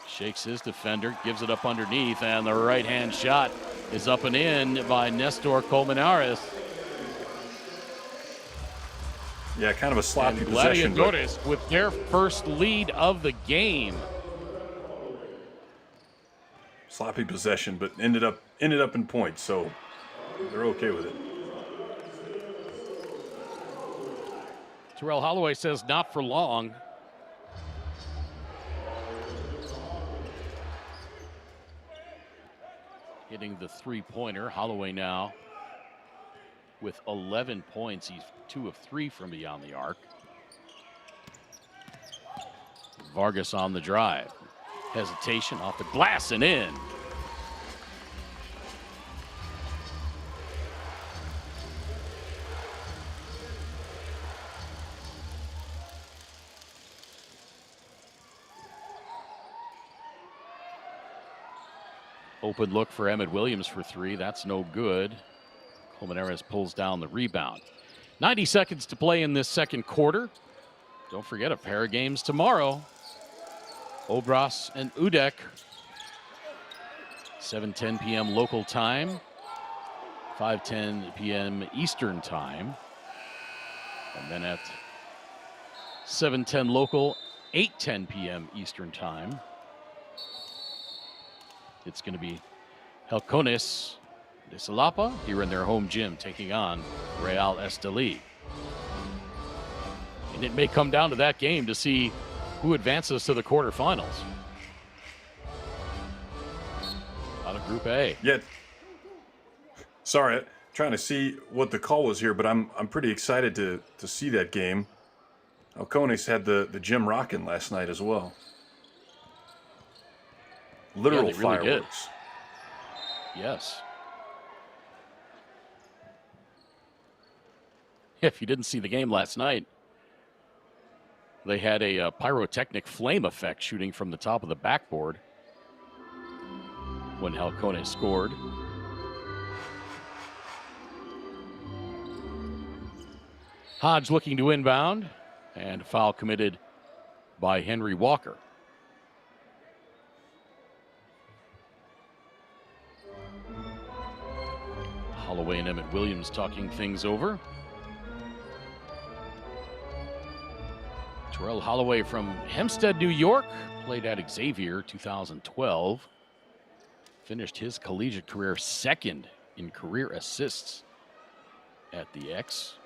[SPEAKER 2] shakes his defender, gives it up underneath, and the right-hand shot is up and in by Nestor Colmenares.
[SPEAKER 3] Yeah, kind of a sloppy
[SPEAKER 2] and
[SPEAKER 3] possession.
[SPEAKER 2] Gladiadores with their first lead of the game.
[SPEAKER 3] Sloppy possession, but ended up in points, so they're okay with it.
[SPEAKER 2] Terrell Holloway says not for long. Hitting the three-pointer. Holloway now with 11 points. He's 2 of 3 from beyond the arc. Vargas on the drive. Hesitation off the glass and in. Open look for Emmett Williams for 3. That's no good. Colmenares pulls down the rebound. 90 seconds to play in this second quarter. Don't forget a pair of games tomorrow. Obras and Udek. 7:10 p.m. local time. 5:10 p.m. Eastern time. And then at 7:10 local, 8:10 p.m. Eastern time, it's going to be Halcones de Salapa here in their home gym taking on Real Estelí. And it may come down to that game to see who advances to the quarterfinals. Out of Group A.
[SPEAKER 3] Yeah. Sorry, trying to see what the call was here, but I'm pretty excited to see that game. Halcones had the gym rocking last night as well. Literal
[SPEAKER 2] they really did.
[SPEAKER 3] fireworks.
[SPEAKER 2] Yes. If you didn't see the game last night, they had a pyrotechnic flame effect shooting from the top of the backboard when Halcones scored. Hodge looking to inbound, and a foul committed by Henry Walker. Holloway and Emmett Williams talking things over. Terrell Holloway from Hempstead, New York, played at Xavier 2012. Finished his collegiate career second in career assists at the X.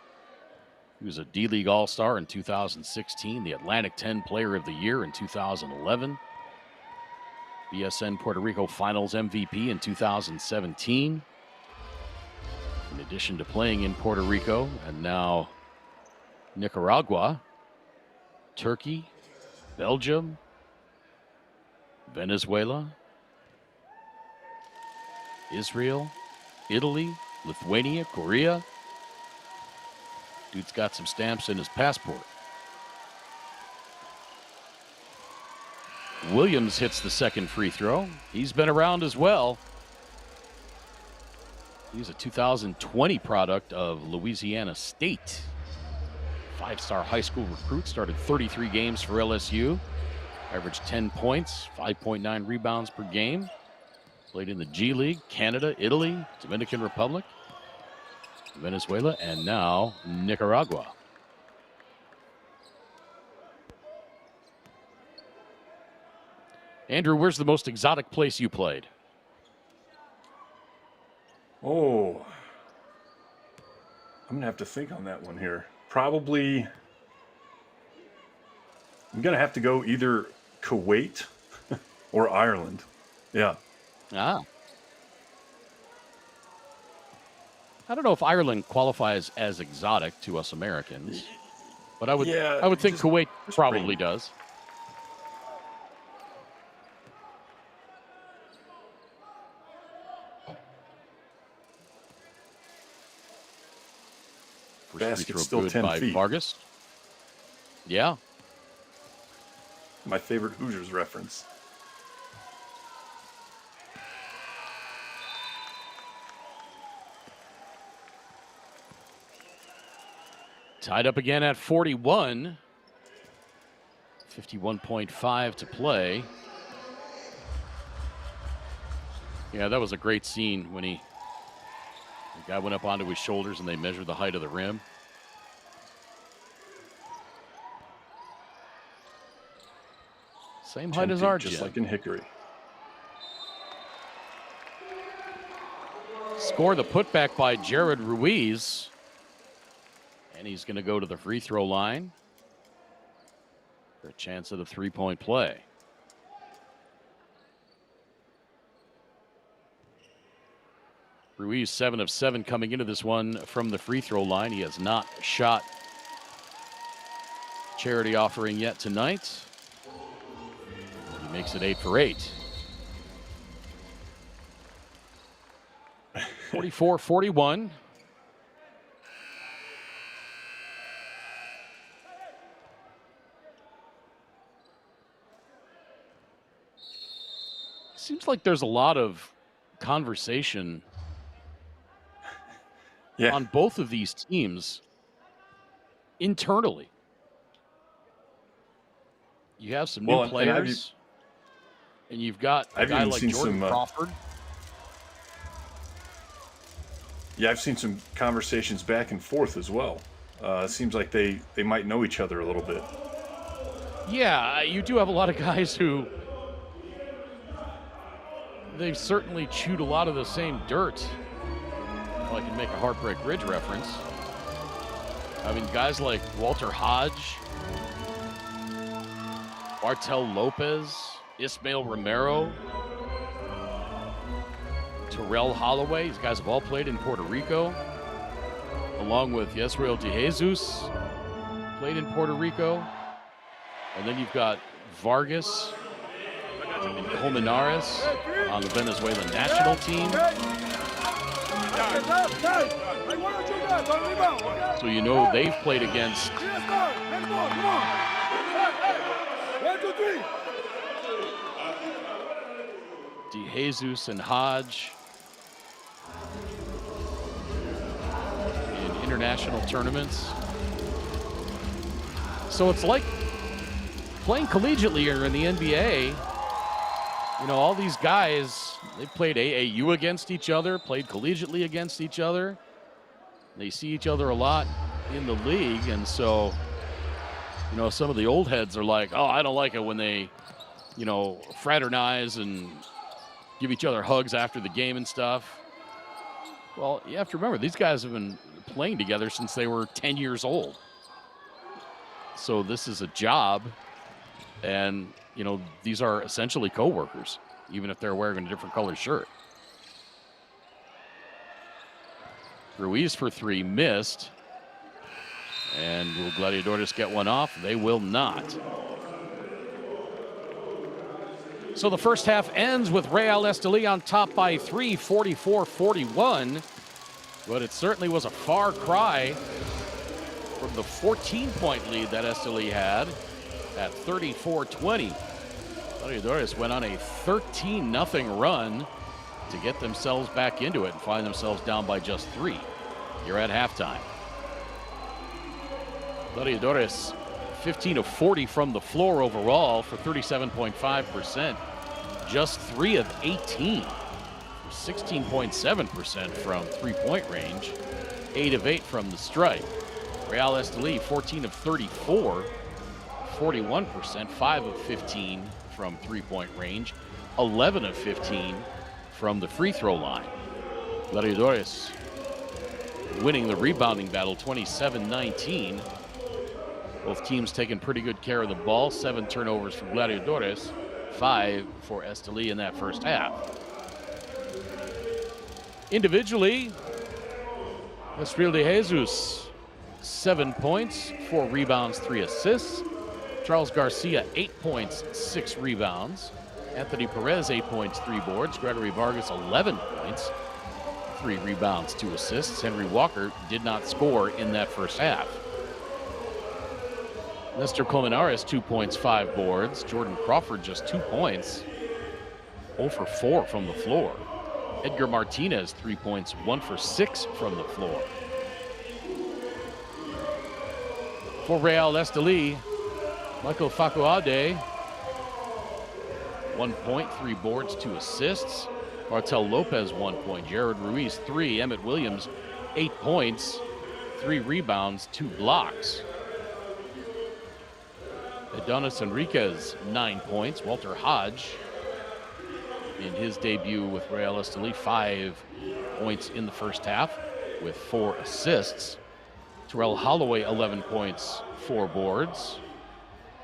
[SPEAKER 2] He was a D-League All-Star in 2016, the Atlantic 10 Player of the Year in 2011, BSN Puerto Rico Finals MVP in 2017. In addition to playing in Puerto Rico and now Nicaragua, Turkey, Belgium, Venezuela, Israel, Italy, Lithuania, Korea. Dude's got some stamps in his passport. Williams hits the second free throw. He's been around as well. He's a 2020 product of Louisiana State. Five-star high school recruit, started 33 games for LSU. Averaged 10 points, 5.9 rebounds per game. Played in the G League, Canada, Italy, Dominican Republic, Venezuela, and now Nicaragua. Andrew, where's the most exotic place you played?
[SPEAKER 3] Oh, I'm going to have to think on that one here. Probably, I'm going to have to go either Kuwait or Ireland. Yeah.
[SPEAKER 2] Ah. I don't know if Ireland qualifies as exotic to us Americans, but I would think Kuwait probably does.
[SPEAKER 3] Basket's still 10
[SPEAKER 2] by
[SPEAKER 3] feet.
[SPEAKER 2] Vargas. Yeah.
[SPEAKER 3] My favorite Hoosiers reference.
[SPEAKER 2] Tied up again at 41. 51.5 to play. Yeah, that was a great scene when the guy went up onto his shoulders and they measured the height of the rim. Same height as our gym.
[SPEAKER 3] Just like in Hickory.
[SPEAKER 2] Score the putback by Jared Ruiz. And he's going to go to the free throw line for a chance at a three-point play. Ruiz 7 of 7 coming into this one from the free throw line. He has not shot charity offering yet tonight. He makes it 8 for 8. 44-41. Seems like there's a lot of conversation on both of these teams internally. You have some new players, and you've got a guy like Jordan Crawford.
[SPEAKER 3] Yeah, I've seen some conversations back and forth as well. It seems like they might know each other a little bit.
[SPEAKER 2] Yeah, you do have a lot of guys who they've certainly chewed a lot of the same dirt. If I can make a Heartbreak Ridge reference. I mean, guys like Walter Hodge, Bartel Lopez, Ismael Romero, Terrell Holloway. These guys have all played in Puerto Rico, along with Yesrael De Jesus, played in Puerto Rico. And then you've got Vargas and Colmenares on the Venezuelan national team. So you know they've played against De Jesus and Hodge in international tournaments. So it's like playing collegiately or in the NBA. You know, all these guys, they played AAU against each other, played collegiately against each other. They see each other a lot in the league, and so, you know, some of the old heads are like, oh, I don't like it when they, you know, fraternize and give each other hugs after the game and stuff. Well, you have to remember, these guys have been playing together since they were 10 years old. So this is a job, and, you know, these are essentially co-workers, even if they're wearing a different color shirt. Ruiz for three, missed. And will Gladiadores get one off? They will not. So the first half ends with Real Estelí on top by 3, 44-41. But it certainly was a far cry from the 14-point lead that Estelí had at 34-20. Gladiadores went on a 13-0 run to get themselves back into it and find themselves down by just 3. You're at halftime. Gladiadores 15 of 40 from the floor overall for 37.5%. Just 3 of 18, 16.7% from three-point range, 8 of 8 from the stripe. Real Estelí 14 of 34, 41%, 5 of 15 from three-point range, 11 of 15 from the free throw line. Gladiadores winning the rebounding battle 27-19. Both teams taking pretty good care of the ball. 7 turnovers for Gladiadores, 5 for Estelí in that first half. Individually, Estel de Jesus, 7 points, 4 rebounds, 3 assists. Charles Garcia, 8 points, 6 rebounds. Anthony Perez, 8 points, 3 boards. Gregory Vargas, 11 points, 3 rebounds, 2 assists. Henry Walker did not score in that first half. Nestor Colmenares, 2 points, 5 boards. Jordan Crawford, just 2 points, 0 for 4 from the floor. Edgar Martinez, 3 points, 1 for 6 from the floor. For Real Estelí, Michael Facuade, 1 point, 3 boards, 2 assists. Bartel Lopez, 1 point. Jared Ruiz, 3. Emmett Williams, 8 points, 3 rebounds, 2 blocks. Adonis Enriquez, 9 points. Walter Hodge, in his debut with Real Estelí, 5 points in the first half with 4 assists. Terrell Holloway, 11 points, 4 boards.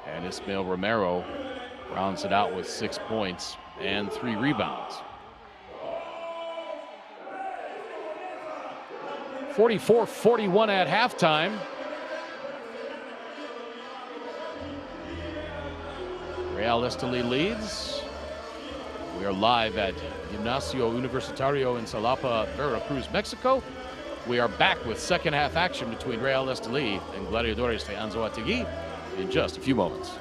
[SPEAKER 2] And Ismael Romero rounds it out with 6 points and 3 rebounds. 44-41 at halftime. Real Estelí leads. We are live at Gimnasio Universitario in Jalapa, Veracruz, Mexico. We are back with second half action between Real Estelí and Gladiadores de Anzoátegui in just a few moments.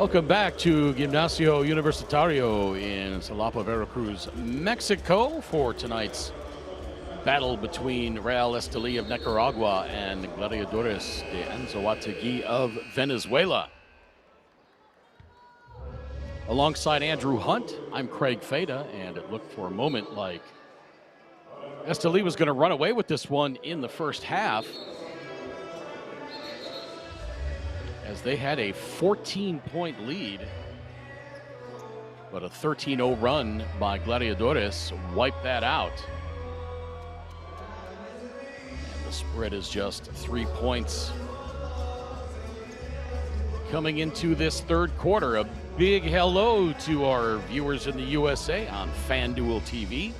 [SPEAKER 2] Welcome back to Gimnasio Universitario in Jalapa, Veracruz, Mexico for tonight's battle between Real Estelí of Nicaragua and Gladiadores de Anzoátegui of Venezuela. Alongside Andrew Hunt, I'm Craig Fada, and it looked for a moment like Estelí was going to run away with this one in the first half, as they had a 14-point lead, but a 13-0 run by Gladiadores wiped that out. And the spread is just 3 points. Coming into this third quarter, a big hello to our viewers in the USA on FanDuel TV,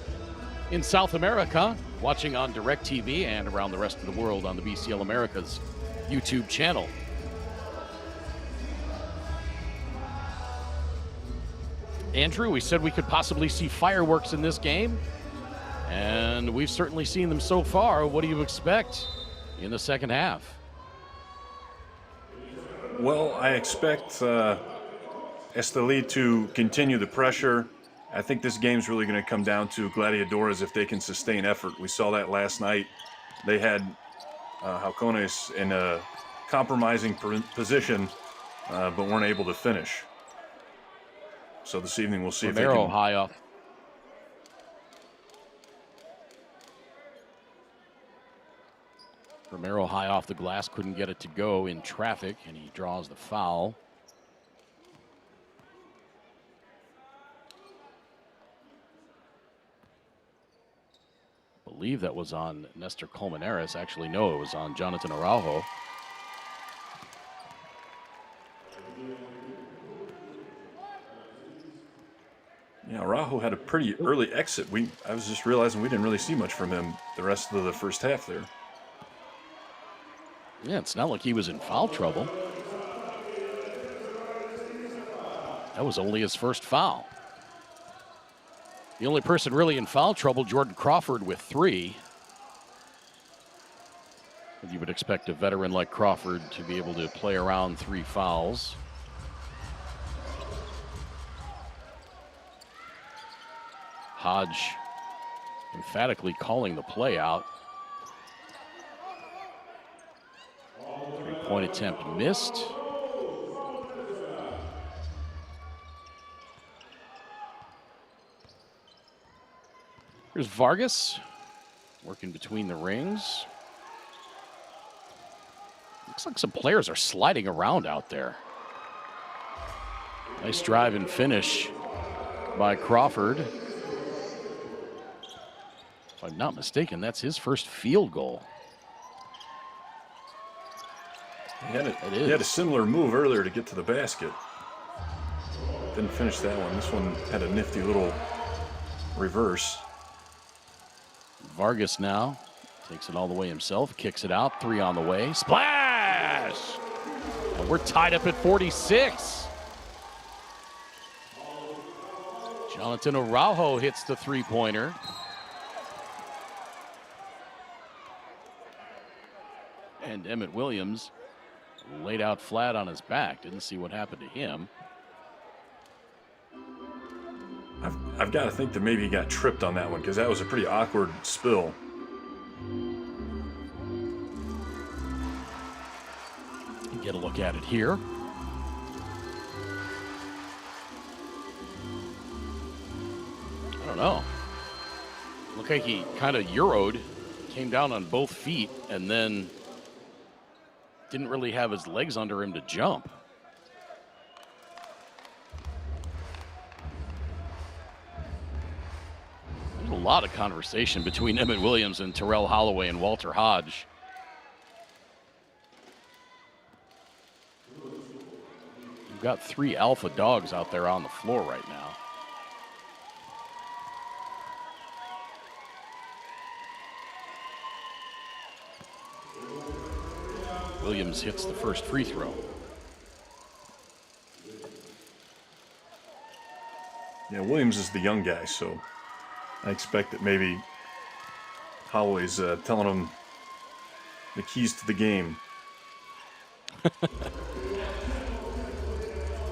[SPEAKER 2] in South America, watching on DirecTV, and around the rest of the world on the BCL Americas YouTube channel. Andrew, we said we could possibly see fireworks in this game, and we've certainly seen them so far. What do you expect in the second half?
[SPEAKER 3] Well, I expect Estelí to continue the pressure. I think this game's really going to come down to Gladiadores if they can sustain effort. We saw that last night. They had Halcones in a compromising position, but weren't able to finish. So this evening we'll see
[SPEAKER 2] Romero
[SPEAKER 3] if they can.
[SPEAKER 2] high off. Romero high off the glass, couldn't get it to go in traffic, and he draws the foul. I believe that was on Nestor Colmenares. Actually, no, it was on Jonathan Araujo.
[SPEAKER 3] Yeah, Araujo had a pretty early exit. I was just realizing we didn't really see much from him the rest of the first half there.
[SPEAKER 2] Yeah, it's not like he was in foul trouble. That was only his first foul. The only person really in foul trouble, Jordan Crawford with 3. And you would expect a veteran like Crawford to be able to play around 3 fouls. Hodge emphatically calling the play out. 3-point attempt missed. Here's Vargas working between the rings. Looks like some players are sliding around out there. Nice drive and finish by Crawford. If I'm not mistaken, that's his first field goal.
[SPEAKER 3] He had a similar move earlier to get to the basket. Didn't finish that one. This one had a nifty little reverse.
[SPEAKER 2] Vargas now takes it all the way himself, kicks it out, 3 on the way. Splash! And we're tied up at 46. Jonathan Araujo hits the 3-pointer. And Emmett Williams laid out flat on his back. Didn't see what happened to him.
[SPEAKER 3] I've got to think that maybe he got tripped on that one, because that was a pretty awkward spill.
[SPEAKER 2] Get a look at it here. I don't know. Looked like he kind of Euro'd, came down on both feet, and then didn't really have his legs under him to jump. There's a lot of conversation between Emmett Williams and Terrell Holloway and Walter Hodge. You've got 3 alpha dogs out there on the floor right now. Williams hits the first free throw.
[SPEAKER 3] Yeah, Williams is the young guy, so I expect that maybe Holloway's telling him the keys to the game.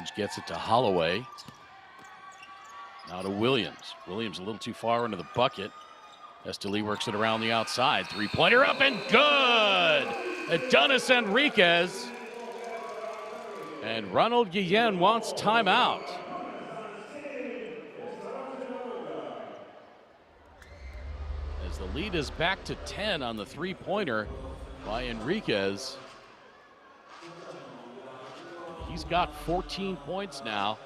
[SPEAKER 2] Hodge gets it to Holloway. Now to Williams. Williams a little too far into the bucket. Estelí works it around the outside. Three-pointer up and good! Adonis Enriquez. And Ronald Guillen wants timeout. As the lead is back to 10 on the three-pointer by Enriquez. He's got 14 points now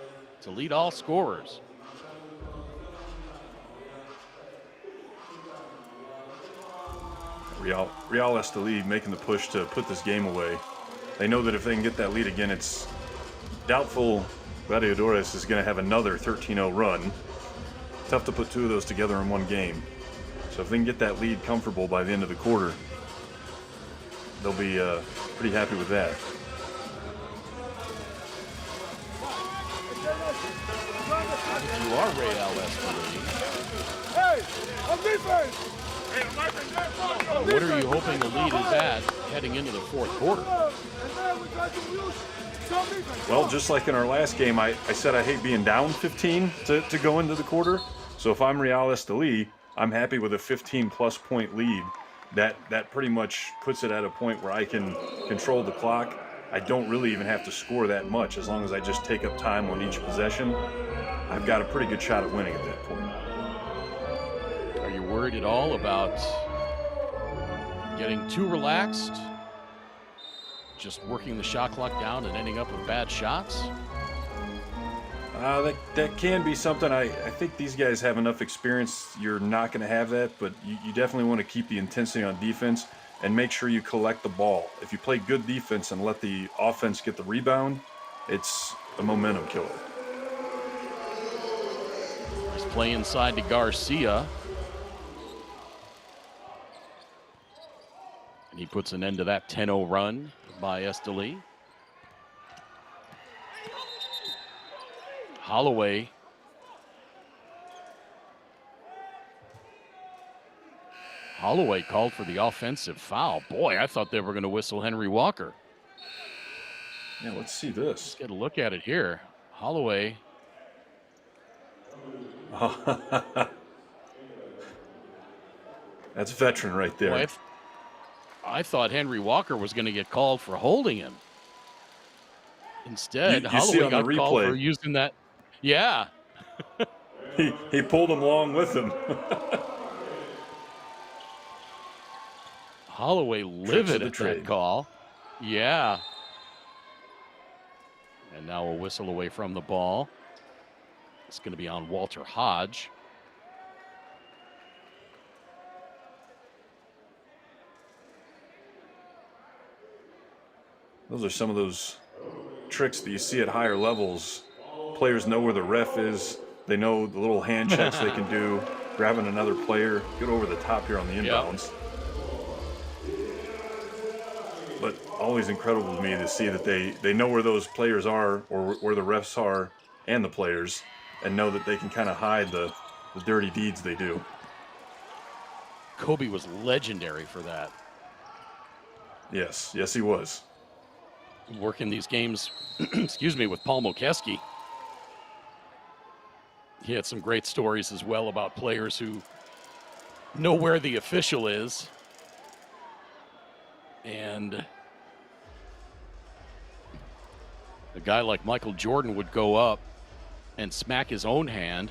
[SPEAKER 2] to lead all scorers.
[SPEAKER 3] Real Estelí making the push to put this game away. They know that if they can get that lead again, it's doubtful Gladiadores is going to have another 13-0 run. Tough to put two of those together in one game. So if they can get that lead comfortable by the end of the quarter, they'll be pretty happy with that.
[SPEAKER 2] If you are Real Estelí,
[SPEAKER 4] Hey, on defense!
[SPEAKER 2] what are you hoping the lead is at heading into the fourth quarter?
[SPEAKER 3] Well, just like in our last game, I said I hate being down 15 to go into the quarter. So if I'm Real Estelí, I'm happy with a 15-plus point lead. That pretty much puts it at a point where I can control the clock. I don't really even have to score that much. As long as I just take up time on each possession, I've got a pretty good shot at winning at that point.
[SPEAKER 2] Are you worried at all about getting too relaxed? Just working the shot clock down and ending up with bad shots?
[SPEAKER 3] That can be something. I think these guys have enough experience. You're not going to have that, but you definitely want to keep the intensity on defense and make sure you collect the ball. If you play good defense and let the offense get the rebound, it's a momentum killer.
[SPEAKER 2] Nice play inside to Garcia. And he puts an end to that 10-0 run by Estelí. Holloway. Holloway called for the offensive foul. Boy, I thought they were going to whistle Henry Walker.
[SPEAKER 3] Yeah, let's see this.
[SPEAKER 2] Let's get a look at it here. Holloway.
[SPEAKER 3] That's veteran right there.
[SPEAKER 2] Boy, I thought Henry Walker was going to get called for holding him. Instead,
[SPEAKER 3] you
[SPEAKER 2] Holloway
[SPEAKER 3] see on
[SPEAKER 2] got
[SPEAKER 3] the
[SPEAKER 2] called
[SPEAKER 3] replay,
[SPEAKER 2] for using that. Yeah.
[SPEAKER 3] he pulled him along with him.
[SPEAKER 2] Holloway livid at that call. Yeah. And now a whistle away from the ball. It's going to be on Walter Hodge.
[SPEAKER 3] Those are some of those tricks that you see at higher levels. Players know where the ref is. They know the little hand checks they can do, grabbing another player, get over the top here on the inbounds. Yep. But always incredible to me to see that they know where those players are, or where the refs are and the players, and know that they can kind of hide the dirty deeds they do.
[SPEAKER 2] Kobe was legendary for that.
[SPEAKER 3] Yes, he was.
[SPEAKER 2] Working these games, excuse me, with Paul Mokeski. He had some great stories as well about players who know where the official is. And a guy like Michael Jordan would go up and smack his own hand,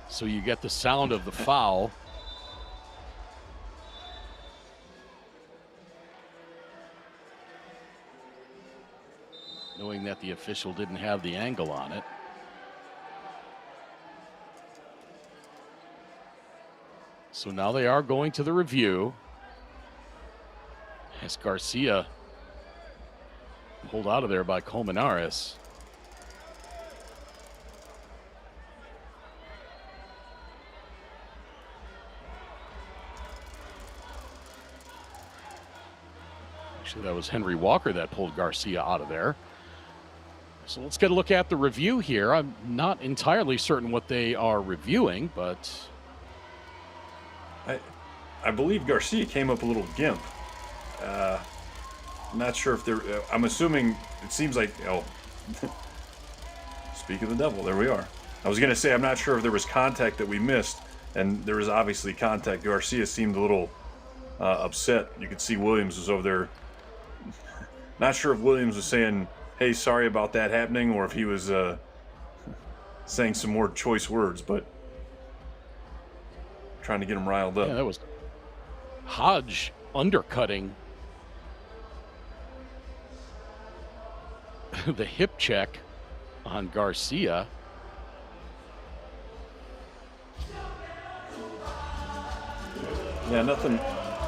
[SPEAKER 2] so you get the sound of the foul. Knowing that the official didn't have the angle on it. So now they are going to the review. As Garcia pulled out of there by Colmenares. Actually, that was Henry Walker that pulled Garcia out of there. So let's get a look at the review here. I'm not entirely certain what they are reviewing, but
[SPEAKER 3] I believe Garcia came up a little gimp. I'm not sure if they're. I'm assuming it seems like Speak of the devil, there we are. I was going to say, I'm not sure if there was contact that we missed, and there was obviously contact. Garcia seemed a little upset. You could see Williams was over there. Not sure if Williams was saying, hey, sorry about that happening, or if he was saying some more choice words, but trying to get him riled up.
[SPEAKER 2] Yeah, that was Hodge undercutting the hip check on Garcia.
[SPEAKER 3] Yeah, nothing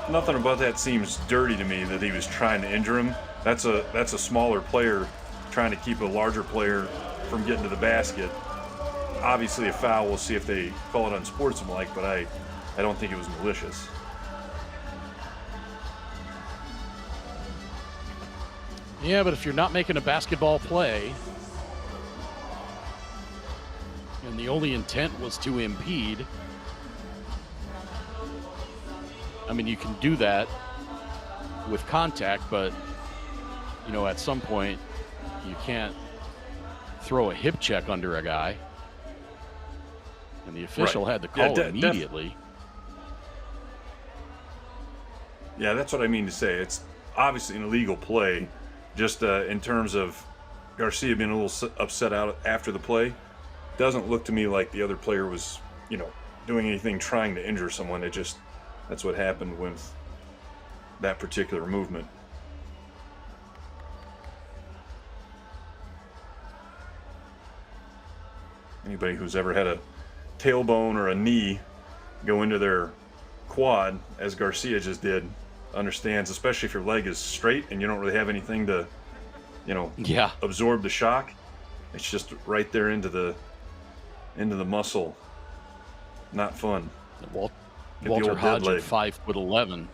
[SPEAKER 3] about that seems dirty to me, that he was trying to injure him. That's a smaller player trying to keep a larger player from getting to the basket. Obviously a foul. We'll see if they call it unsportsmanlike, but I don't think it was malicious.
[SPEAKER 2] Yeah, but if you're not making a basketball play and the only intent was to impede, I mean, you can do that with contact, but, you know, at some point you can't throw a hip check under a guy. And the official had to call it immediately.
[SPEAKER 3] Yeah, that's what I mean to say. It's obviously an illegal play. Just in terms of Garcia being a little upset out after the play, doesn't look to me like the other player was, you know, doing anything trying to injure someone. That's what happened with that particular movement. Anybody who's ever had a tailbone or a knee go into their quad, as Garcia just did, understands, especially if your leg is straight and you don't really have anything to, you know, absorb the shock. It's just right there into the muscle. Not fun.
[SPEAKER 2] Walter Hodge at 5'11".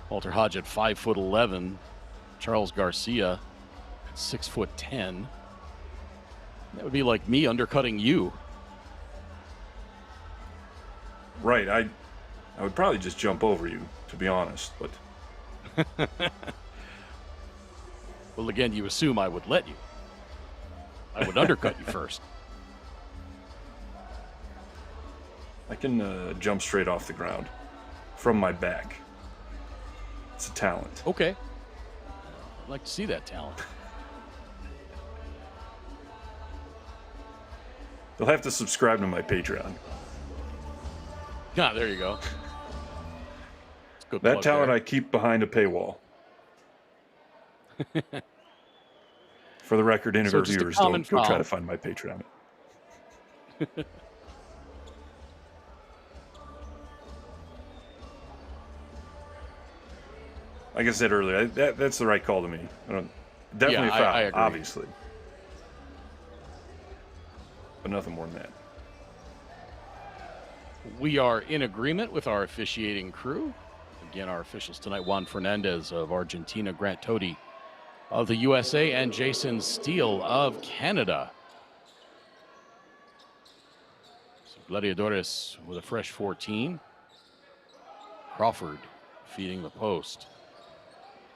[SPEAKER 2] Walter Hodge at 5'11". Charles Garcia at 6'10". That would be like me undercutting you.
[SPEAKER 3] Right. I would probably just jump over you, to be honest, but
[SPEAKER 2] well, again, you assume I would let you. I would undercut you first.
[SPEAKER 3] I can jump straight off the ground from my back. It's a talent.
[SPEAKER 2] Okay. I'd like to see that talent.
[SPEAKER 3] You'll have to subscribe to my Patreon.
[SPEAKER 2] Yeah, there you go. Good
[SPEAKER 3] that talent
[SPEAKER 2] there.
[SPEAKER 3] I keep behind a paywall. For the record, interview viewers, don't go try to find my Patreon. Like I said earlier, that's the right call to me. Definitely a foul,
[SPEAKER 2] I agree.
[SPEAKER 3] Obviously. But nothing more than that.
[SPEAKER 2] We are in agreement with our officiating crew. Again, our officials tonight, Juan Fernandez of Argentina, Grant Tody of the USA, and Jason Steele of Canada. So Gladiadores with a fresh 14. Crawford feeding the post.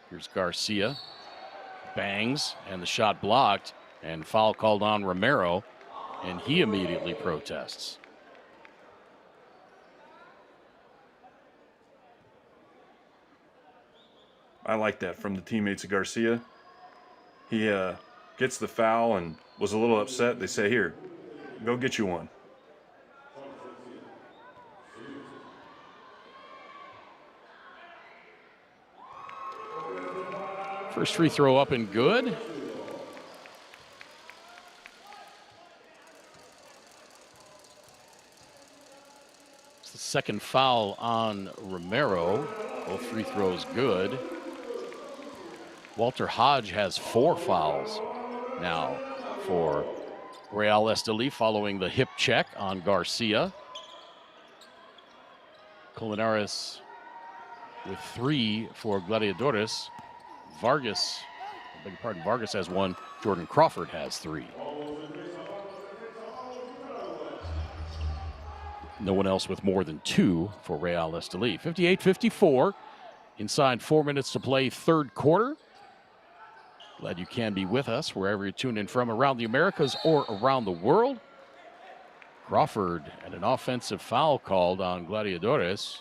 [SPEAKER 2] Here's Garcia. Bangs, and the shot blocked, and foul called on Romero, and he immediately protests.
[SPEAKER 3] I like that from the teammates of Garcia. He gets the foul and was a little upset. They say, here, go get you one.
[SPEAKER 2] First free throw up and good. It's the second foul on Romero. Both free throws good. Walter Hodge has 4 fouls now for Real Estelí following the hip check on Garcia. Colmenares with 3 for Gladiadores. Vargas, I beg your pardon, Vargas has 1. Jordan Crawford has 3. No one else with more than 2 for Real Estelí. 58-54. Inside 4 minutes to play, third quarter. Glad you can be with us wherever you're tuned in from around the Americas or around the world. Crawford and an offensive foul called on Gladiadores.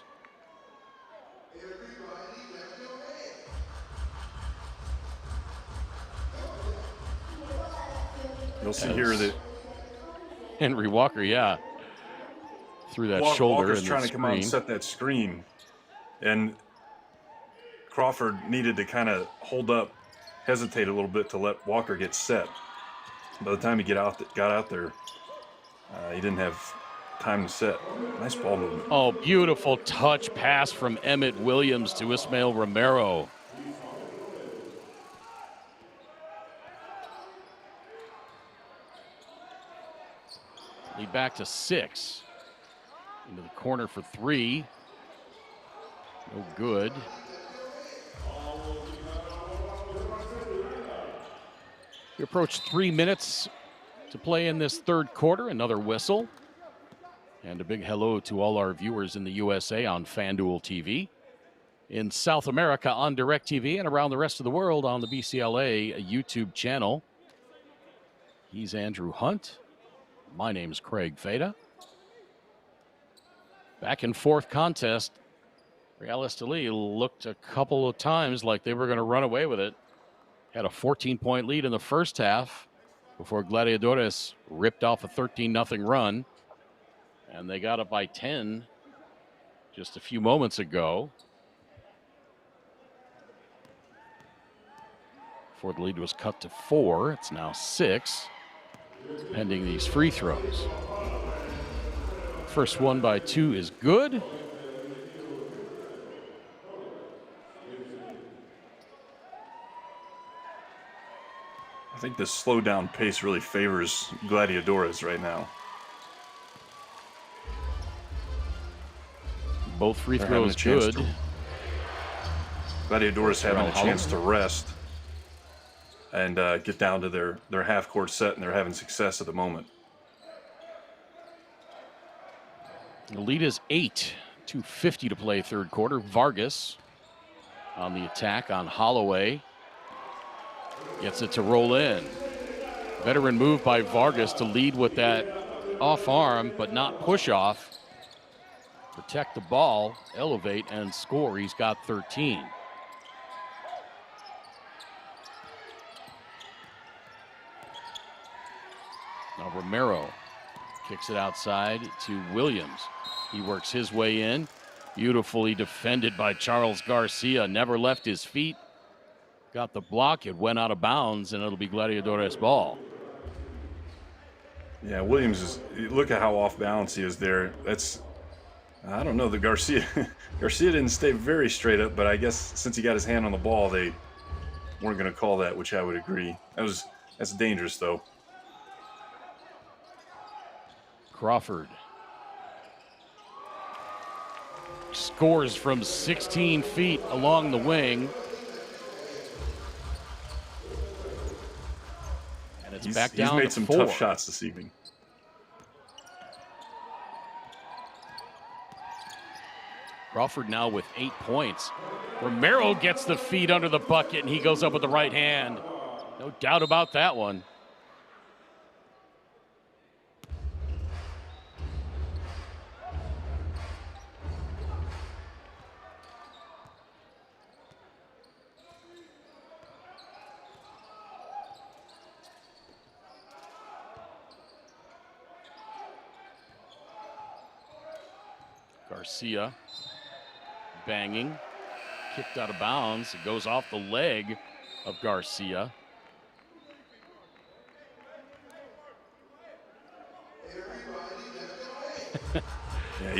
[SPEAKER 3] You'll see here that
[SPEAKER 2] Henry Walker, yeah, through that shoulder.
[SPEAKER 3] Walker's
[SPEAKER 2] in
[SPEAKER 3] trying
[SPEAKER 2] the
[SPEAKER 3] to come out and
[SPEAKER 2] screen.
[SPEAKER 3] set that screen, and Crawford needed to kind of hold up, hesitate a little bit to let Walker get set. By the time he got out there, he didn't have time to set. Nice ball movement.
[SPEAKER 2] Oh, beautiful touch pass from Emmett Williams to Ismael Romero. Lead back to 6. Into the corner for 3. No good. We approach 3 minutes to play in this third quarter. Another whistle. And a big hello to all our viewers in the USA on FanDuel TV, in South America on DirecTV, and around the rest of the world on the BCLA YouTube channel. He's Andrew Hunt. My name's Craig Feda. Back and forth contest. Real Estelí looked a couple of times like they were going to run away with it. Had a 14-point lead in the first half before Gladiadores ripped off a 13-0 run. And they got up by 10 just a few moments ago. Before the lead was cut to 4, it's now 6, pending these free throws. First one by 2 is good.
[SPEAKER 3] I think the slow down pace really favors Gladiadores right now.
[SPEAKER 2] Both free throws good.
[SPEAKER 3] Gladiadores having a chance to rest and get down to their half-court set, and they're having success at the moment.
[SPEAKER 2] The lead is 8. 2:50 to play third quarter. Vargas on the attack on Holloway. Gets it to roll in. Veteran move by Vargas to lead with that off arm, but not push off. Protect the ball, elevate, and score. He's got 13. Now Romero kicks it outside to Williams. He works his way in. Beautifully defended by Charles Garcia. Never left his feet. Got the block. It went out of bounds, and it'll be Gladiadores ball.
[SPEAKER 3] Yeah, Williams is. Look at how off balance he is there. I don't know. The Garcia didn't stay very straight up, but I guess since he got his hand on the ball, they weren't going to call that, which I would agree. That's dangerous, though.
[SPEAKER 2] Crawford scores from 16 feet along the wing. And it's back down to 4.
[SPEAKER 3] He's made some tough shots this evening.
[SPEAKER 2] Crawford now with 8 points. Romero gets the feet under the bucket, and he goes up with the right hand. No doubt about that one. Garcia banging, kicked out of bounds. It goes off the leg of Garcia.
[SPEAKER 3] Yeah,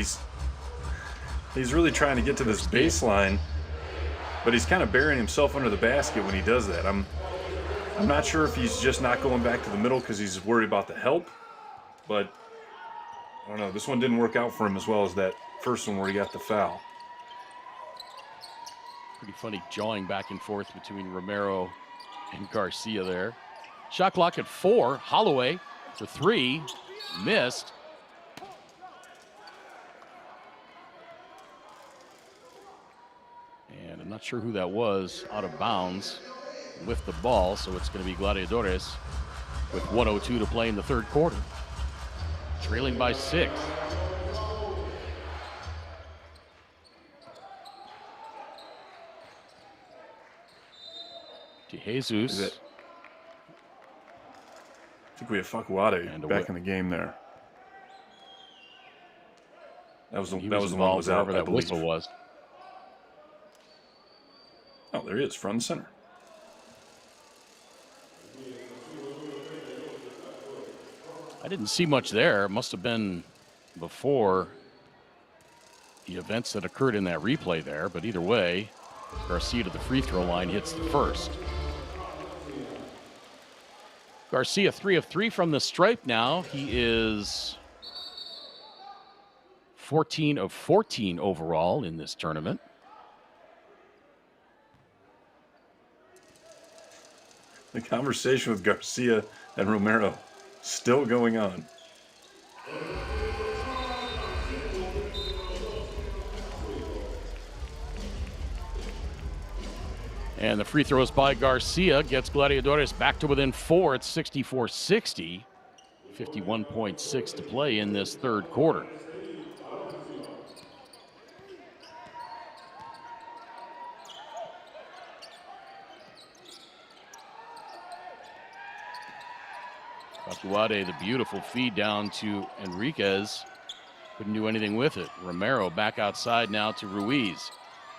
[SPEAKER 3] he's really trying to get to this baseline, but he's kind of burying himself under the basket when he does that. I'm not sure if he's just not going back to the middle because he's worried about the help, but I don't know. This one didn't work out for him as well as that first one where he got the foul.
[SPEAKER 2] Pretty funny jawing back and forth between Romero and Garcia there. Shot clock at 4. Holloway for 3. Missed. And I'm not sure who that was out of bounds. with the ball, so it's going to be Gladiadores with 1:02 to play in the third quarter, trailing by 6. To Jesus.
[SPEAKER 3] I think we have Facuade back in the game there. That was the one that was out,
[SPEAKER 2] wherever that whistle was.
[SPEAKER 3] Oh, there he is, front and center.
[SPEAKER 2] I didn't see much there. It must have been before the events that occurred in that replay there. But either way, Garcia to the free throw line hits the first. Garcia 3 of 3 from the stripe now. He is 14 of 14 overall in this tournament.
[SPEAKER 3] The conversation with Garcia and Romero still going on.
[SPEAKER 2] And the free throws by Garcia gets Gladiadores back to within 4. It's 64-60. 51.6 to play in this third quarter. Facuade, the beautiful feed down to Enriquez. Couldn't do anything with it. Romero back outside now to Ruiz.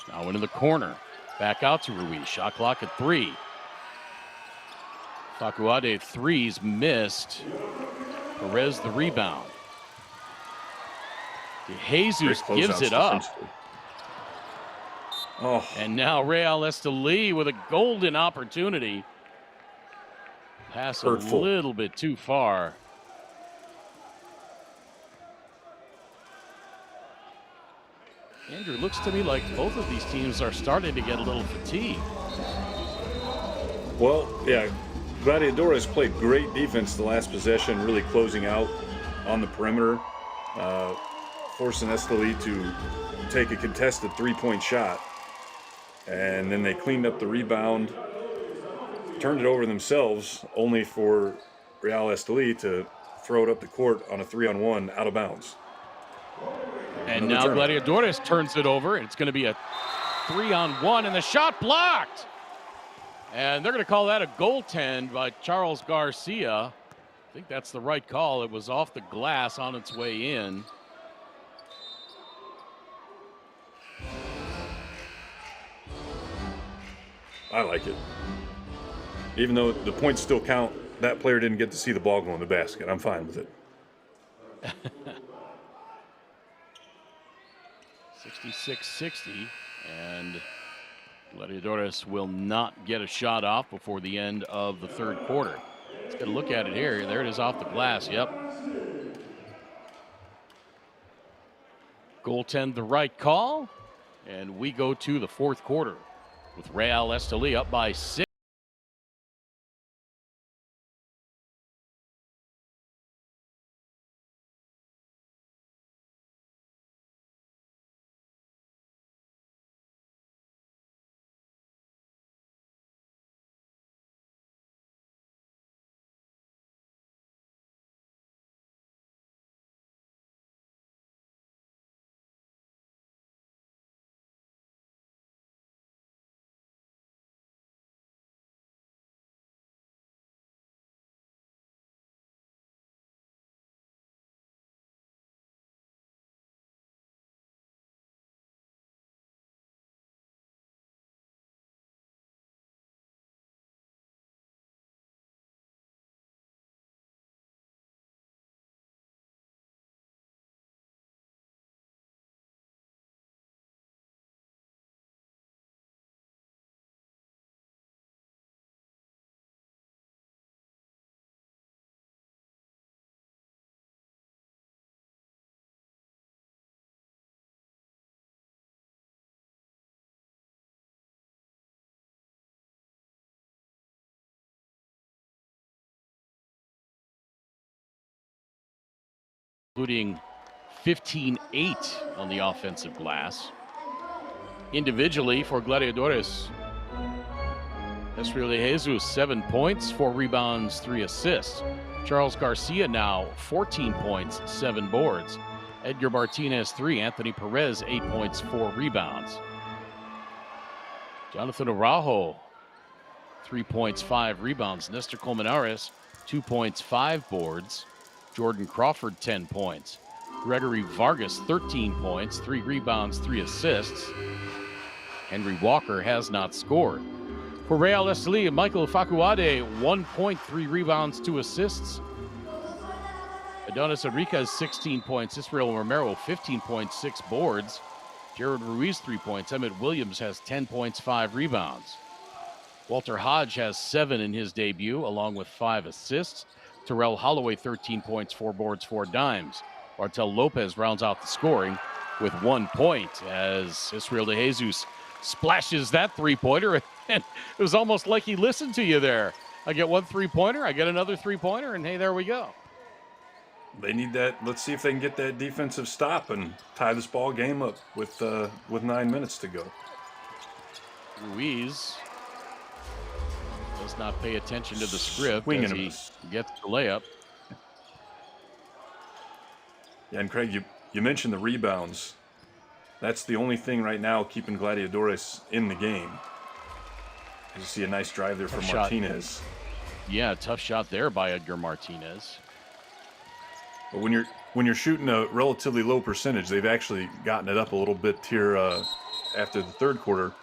[SPEAKER 2] Now into the corner. Back out to Ruiz. Shot clock at 3. Facuade threes missed. Perez the rebound. Jesus gives it up.
[SPEAKER 3] Oh.
[SPEAKER 2] And now Real Estelí with a golden opportunity. Pass a little bit too far. Andrew, looks to me like both of these teams are starting to get a little fatigued.
[SPEAKER 3] Well, yeah, Gladiadores played great defense the last possession, really closing out on the perimeter, forcing Estelí to take a contested three-point shot. And then they cleaned up the rebound, turned it over themselves, only for Real Estelí to throw it up the court on a 3-on-1 out of bounds.
[SPEAKER 2] And now Gladiadores turns it over. It's going to be a 3-on-1, and the shot blocked. And they're going to call that a goaltend by Charles Garcia. I think that's the right call. It was off the glass on its way in.
[SPEAKER 3] I like it. Even though the points still count, that player didn't get to see the ball go in the basket. I'm fine with it.
[SPEAKER 2] 66-60, and Gladiadores will not get a shot off before the end of the third quarter. Let's get a look at it here. There it is off the glass. Yep. Goaltend the right call, and we go to the fourth quarter with Real Estelí up by 6. Including 15-8 on the offensive glass. Individually for Gladiadores, Estel de Jesus, 7 points, 4 rebounds, 3 assists. Charles Garcia now 14 points, 7 boards. Edgar Martinez 3, Anthony Perez 8 points, 4 rebounds. Jonathan Araujo 3 points, 5 rebounds. Nestor Colmenares 2 points, 5 boards. Jordan Crawford 10 points. Gregory Vargas 13 points, 3 rebounds, 3 assists. Henry Walker has not scored. For Real Estelí, Michael Facuade 1 point, 3 rebounds, 2 assists. Adonis Enriquez 16 points. Israel Romero 15 points, 6 boards. Jared Ruiz 3 points. Emmett Williams has 10 points, 5 rebounds. Walter Hodge has 7 in his debut, along with 5 assists. Terrell Holloway 13 points, 4 boards, 4 dimes. Bartel Lopez rounds out the scoring with 1 point as Estel de Jesus splashes that 3-pointer. And it was almost like he listened to you there. I get 1 3-pointer, I get another 3-pointer, and hey, there we go.
[SPEAKER 3] They need that. Let's see if they can get that defensive stop and tie this ball game up with 9 minutes to go.
[SPEAKER 2] Ruiz does not pay attention to the script
[SPEAKER 3] Swinging
[SPEAKER 2] as he gets the layup.
[SPEAKER 3] Yeah, and Craig, you mentioned the rebounds. That's the only thing right now keeping Gladiadores in the game. You see a nice drive there from Martinez.
[SPEAKER 2] Yeah, tough shot there by Edgar Martinez.
[SPEAKER 3] But when you're shooting a relatively low percentage, they've actually gotten it up a little bit here after the third quarter.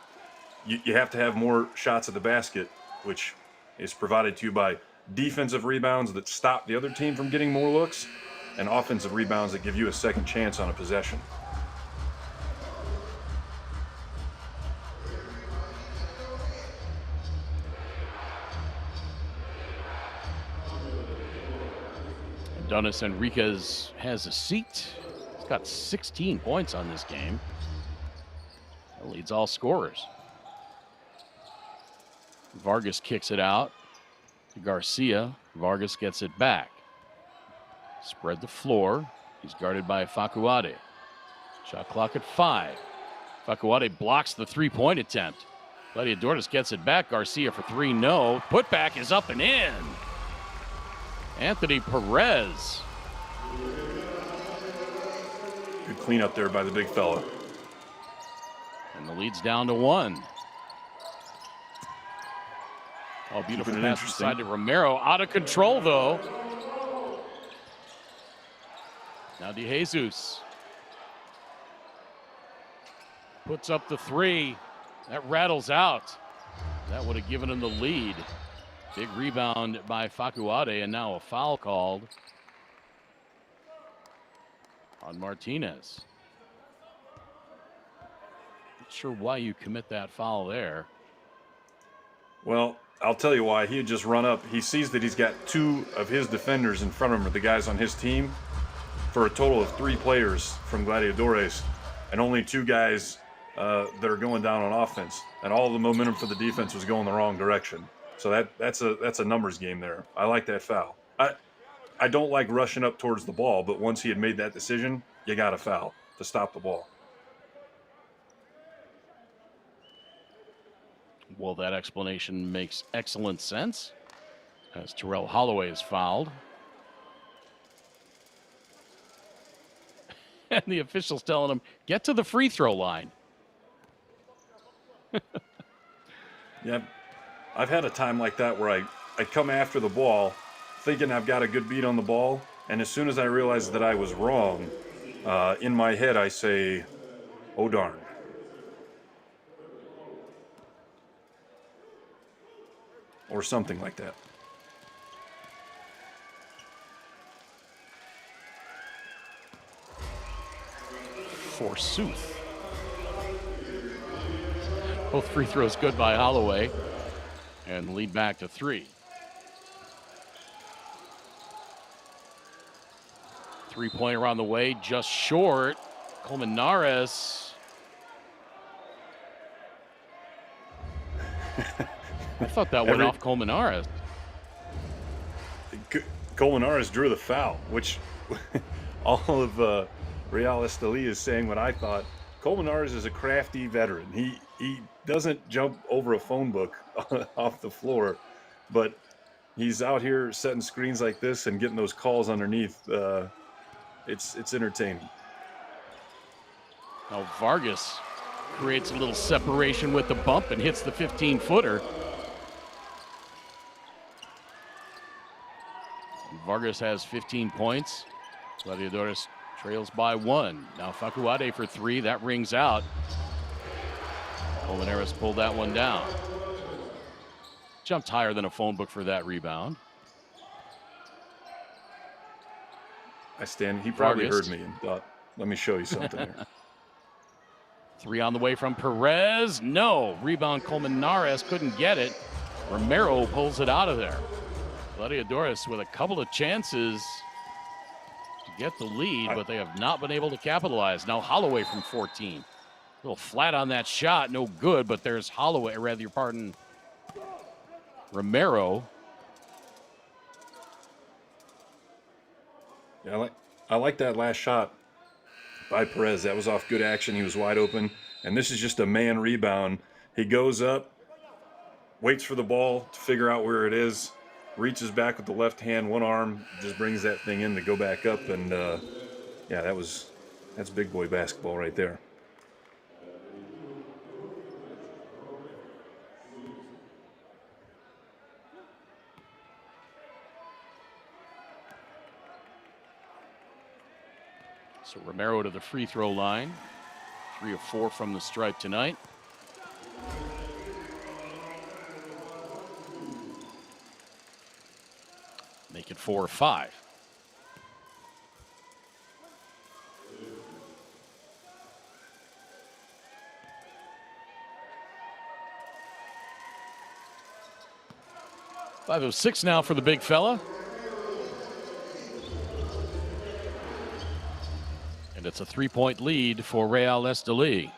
[SPEAKER 3] You have to have more shots at the basket, which is provided to you by defensive rebounds that stop the other team from getting more looks, and offensive rebounds that give you a second chance on a possession.
[SPEAKER 2] Adonis Enriquez has a seat. He's got 16 points on this game. That leads all scorers. Vargas kicks it out to Garcia. Vargas gets it back. Spread the floor. He's guarded by Facuade. Shot clock at 5. Facuade blocks the 3-point attempt. Gladiadores gets it back. Garcia for 3, no. Putback is up and in. Anthony Perez.
[SPEAKER 3] Good cleanup there by the big fella.
[SPEAKER 2] And the lead's down to 1. Oh, beautiful pass inside to Romero. Out of control, though. Now De Jesus puts up the 3. That rattles out. That would have given him the lead. Big rebound by Facuade, and now a foul called on Martinez. Not sure why you commit that foul there.
[SPEAKER 3] Well, I'll tell you why. He had just run up. He sees that he's got 2 of his defenders in front of him, or the guys on his team, for a total of 3 players from Gladiadores, and only 2 guys that are going down on offense. And all the momentum for the defense was going the wrong direction. So that's a numbers game there. I like that foul. I don't like rushing up towards the ball, but once he had made that decision, you got a foul to stop the ball.
[SPEAKER 2] Well, that explanation makes excellent sense, as Terrell Holloway is fouled. And the official's telling him, get to the free throw line.
[SPEAKER 3] Yeah, I've had a time like that where I come after the ball thinking I've got a good beat on the ball, and as soon as I realize that I was wrong, in my head I say, oh darn. Or something like that.
[SPEAKER 2] Forsooth. Both free throws good by Holloway, and lead back to 3. 3-pointer on the way, just short. Colmenares. I thought that went off Colmenares.
[SPEAKER 3] Colmenares drew the foul, which all of Real Estelí is saying what I thought. Colmenares is a crafty veteran. He doesn't jump over a phone book off the floor, but he's out here setting screens like this and getting those calls underneath. It's entertaining.
[SPEAKER 2] Now Vargas creates a little separation with the bump and hits the 15-footer. Vargas has 15 points. Gladiadores trails by 1. Now Facuade for 3. That rings out. Colmenares pulled that one down. Jumped higher than a phone book for that rebound.
[SPEAKER 3] He probably
[SPEAKER 2] Vargas.
[SPEAKER 3] heard me and thought, let me show you something here.
[SPEAKER 2] 3 on the way from Perez. No. Rebound Colmenares couldn't get it. Romero pulls it out of there. Gladiadores with a couple of chances to get the lead, but they have not been able to capitalize. Now Holloway from 14. A little flat on that shot. No good, but there's Holloway, rather, your pardon, Romero.
[SPEAKER 3] Yeah, I like that last shot by Perez. That was off good action. He was wide open. And this is just a man rebound. He goes up, waits for the ball to figure out where it is, reaches back with the left hand, one arm, just brings that thing in to go back up. And yeah, that's big boy basketball right there.
[SPEAKER 2] So Romero to the free throw line. 3 of 4 from the stripe tonight. Make it 4 or 5. .506 now for the big fella. And it's a 3-point lead for Real Estelí.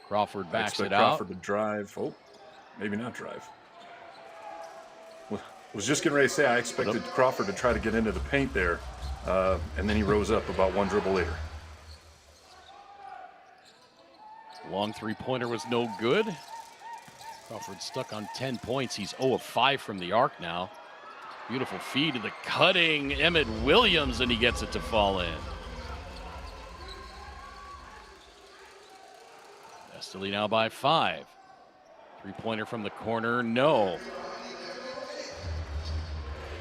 [SPEAKER 2] Crawford backs it out.
[SPEAKER 3] Crawford to drive. Oh, maybe not drive. Was just getting ready to say I expected Crawford to try to get into the paint there, and then he rose up about one dribble later.
[SPEAKER 2] Long three-pointer was no good. Crawford stuck on 10 points. He's 0 of 5 from the arc now. Beautiful feed to the cutting Emmett Williams, and he gets it to fall in. Estelí now by 5. Three-pointer from the corner, no.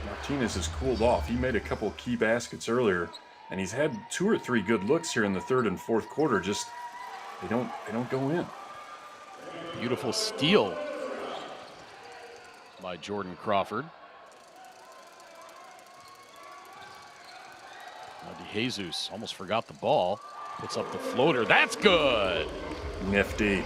[SPEAKER 3] Martinez has cooled off. He made a couple key baskets earlier, and he's had 2 or 3 good looks here in the third and fourth quarter. Just they don't go in.
[SPEAKER 2] Beautiful steal by Jordan Crawford. Now DeJesus almost forgot the ball. Puts up the floater. That's good.
[SPEAKER 3] Nifty.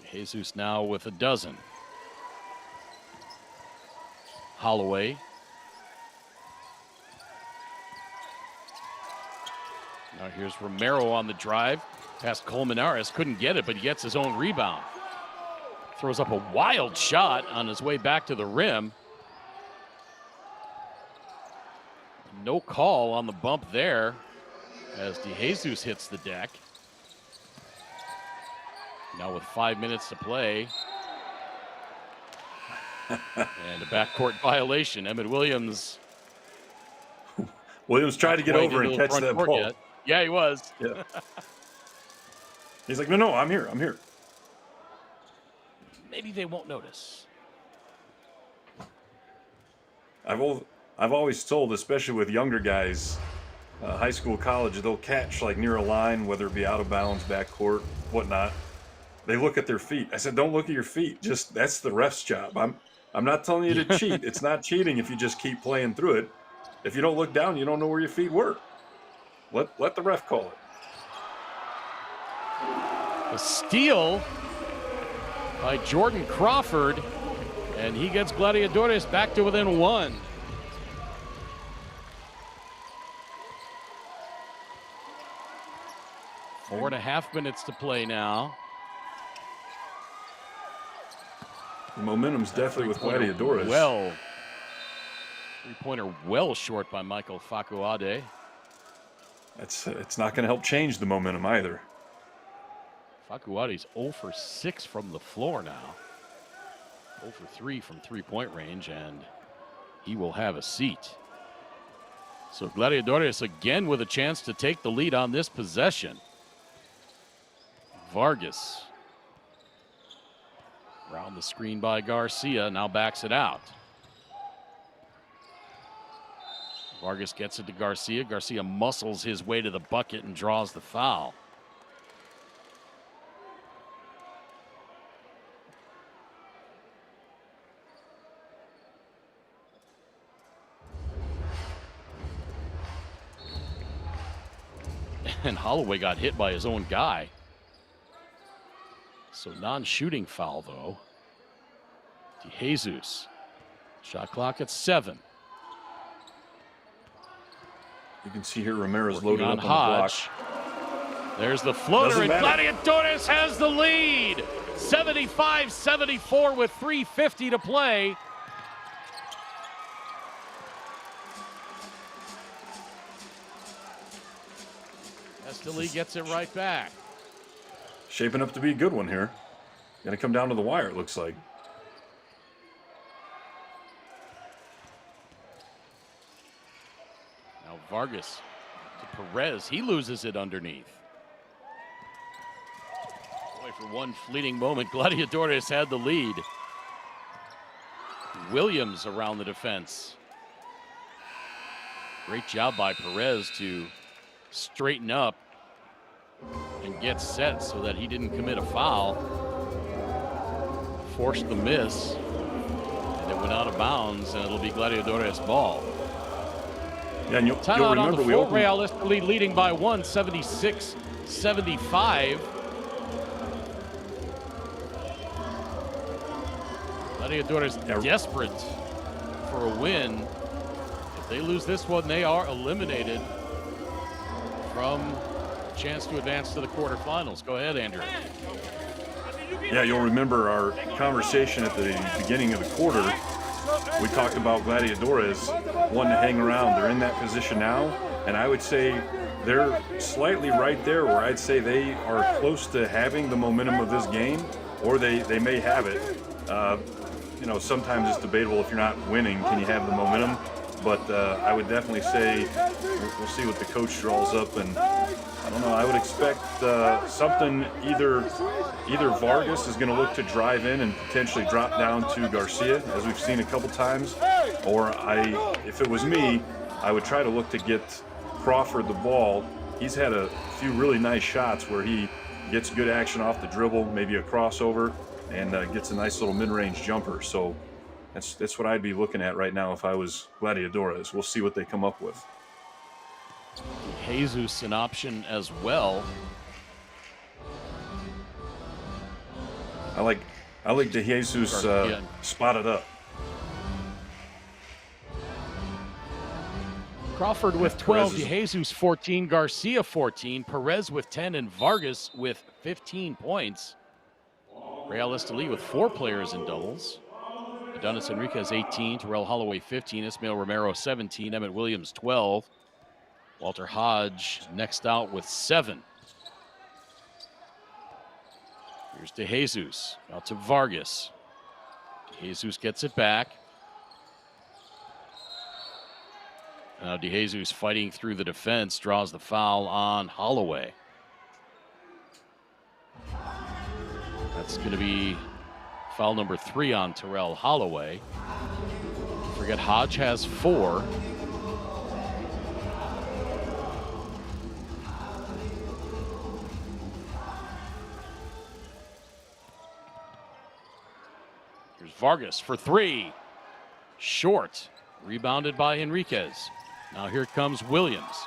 [SPEAKER 2] DeJesus now with a dozen. Holloway. Now here's Romero on the drive. Past Colmenares. Couldn't get it, but he gets his own rebound. Throws up a wild shot on his way back to the rim. No call on the bump there as DeJesus hits the deck. Now with 5 minutes to play. And a backcourt violation. Emmett Williams.
[SPEAKER 3] Williams tried to get over and catch that ball.
[SPEAKER 2] Yet. Yeah, he was.
[SPEAKER 3] Yeah. He's like, no, I'm here.
[SPEAKER 2] Maybe they won't notice.
[SPEAKER 3] I've always told, especially with younger guys, high school, college, they'll catch like near a line, whether it be out of bounds, backcourt, whatnot. They look at their feet. I said, don't look at your feet. Just that's the ref's job. I'm not telling you to cheat. It's not cheating if you just keep playing through it. If you don't look down, you don't know where your feet were. Let the ref call it.
[SPEAKER 2] A steal by Jordan Crawford, and he gets Gladiadores back to within 1. Four and a half minutes to play now.
[SPEAKER 3] The momentum's definitely with Gladiadores.
[SPEAKER 2] Well, three-pointer well short by Michael Facuade.
[SPEAKER 3] It's not going to help change the momentum either.
[SPEAKER 2] Facuade's 0 for 6 from the floor now. 0 for 3 from three-point range, and he will have a seat. So Gladiadores again with a chance to take the lead on this possession. Vargas. Around the screen by Garcia, now backs it out. Vargas gets it to Garcia. Garcia muscles his way to the bucket and draws the foul. And Holloway got hit by his own guy. So non-shooting foul, though. DeJesus. Shot clock at 7.
[SPEAKER 3] You can see here Romero's
[SPEAKER 2] Working
[SPEAKER 3] loaded
[SPEAKER 2] on
[SPEAKER 3] up on
[SPEAKER 2] Hodge. There's the floater, and Gladiadores has the lead. 75-74 with 3:50 to play. Estelí gets it right back.
[SPEAKER 3] Shaping up to be a good one here. Going to come down to the wire, it looks like.
[SPEAKER 2] Now Vargas to Perez. He loses it underneath. Boy, for one fleeting moment, Gladiadores had the lead. Williams around the defense. Great job by Perez to straighten up and get set so that he didn't commit a foul. Forced the miss, and it went out of bounds, and it'll be Gladiadores ball.
[SPEAKER 3] Yeah, and you'll remember we opened.
[SPEAKER 2] Real Estelí leading by 1, 76-75. Gladiadores desperate for a win. If they lose this one, they are eliminated from a chance to advance to the quarterfinals. Go ahead, Andrew.
[SPEAKER 3] Yeah, you'll remember our conversation at the beginning of the quarter. We talked about Gladiadores wanting to hang around. They're in that position now, and I would say they're slightly right there where I'd say they are close to having the momentum of this game, or they may have it. You know, sometimes it's debatable if you're not winning, can you have the momentum? But I would definitely say we'll see what the coach draws up, and I don't know. I would expect something either Vargas is going to look to drive in and potentially drop down to Garcia, as we've seen a couple times, or if it was me, I would try to look to get Crawford the ball. He's had a few really nice shots where he gets good action off the dribble, maybe a crossover, and gets a nice little mid-range jumper. So that's what I'd be looking at right now if I was Gladiadores. We'll see what they come up with.
[SPEAKER 2] Jesus an option as well.
[SPEAKER 3] I like DeJesus spotted up.
[SPEAKER 2] Crawford with 12, DeJesus 14, Garcia 14, Perez with 10, and Vargas with 15 points. Real Estelí with 4 players in doubles. Adonis Enriquez 18, Terrell Holloway 15, Ismael Romero 17, Emmett Williams 12. Walter Hodge next out with 7. Here's DeJesus, out to Vargas. DeJesus gets it back. Now DeJesus fighting through the defense, draws the foul on Holloway. That's going to be foul number 3 on Terrell Holloway. Forget Hodge has 4. Here's Vargas for 3. Short. Rebounded by Enriquez. Now here comes Williams.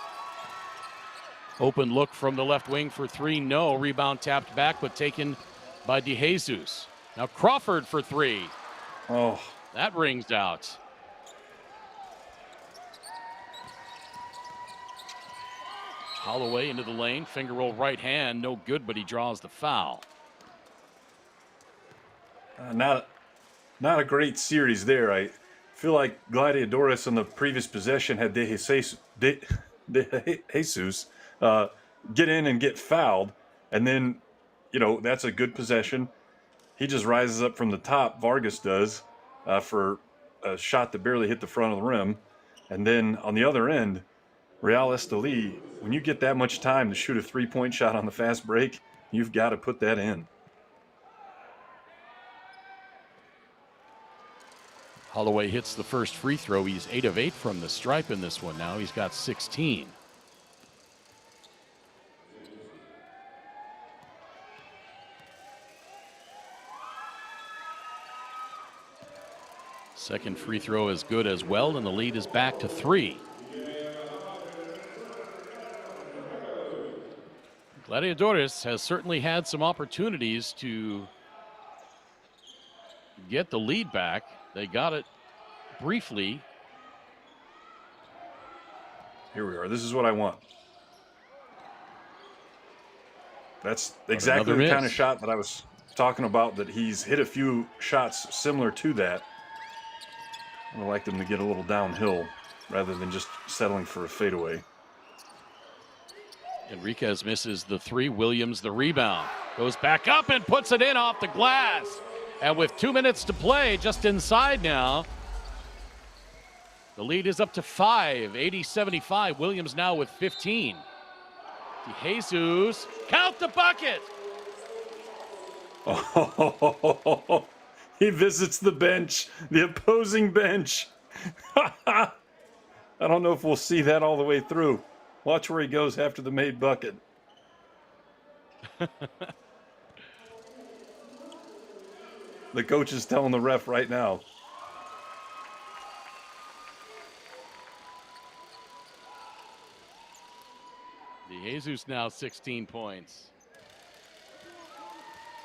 [SPEAKER 2] Open look from the left wing for 3. No. Rebound tapped back, but taken by DeJesus. Now Crawford for 3.
[SPEAKER 3] Oh.
[SPEAKER 2] That rings out. Holloway into the lane. Finger roll right hand. No good, but he draws the foul.
[SPEAKER 3] Not not a great series there. I feel like Gladiadores on the previous possession had De Jesus get in and get fouled, and then, you know, that's a good possession. He just rises up from the top, Vargas does, for a shot that barely hit the front of the rim. And then on the other end, Real Estelí, when you get that much time to shoot a three-point shot on the fast break, you've got to put that in.
[SPEAKER 2] Holloway hits the first free throw. He's 8 of 8 from the stripe in this one now. He's got 16. Second free throw is good as well, and the lead is back to 3. Gladiadores has certainly had some opportunities to get the lead back. They got it briefly.
[SPEAKER 3] Here we are. This is what I want. That's exactly the kind of shot that I was talking about, that he's hit a few shots similar to that. I would like them to get a little downhill rather than just settling for a fadeaway.
[SPEAKER 2] Enriquez misses the 3. Williams the rebound. Goes back up and puts it in off the glass. And with 2 minutes to play, just inside now, the lead is up to 5, 80-75. Williams now with 15. De Jesus, count the bucket!
[SPEAKER 3] Oh, he visits the bench, the opposing bench. I don't know if we'll see that all the way through. Watch where he goes after the made bucket. The coach is telling the ref right now.
[SPEAKER 2] De Jesus now 16 points.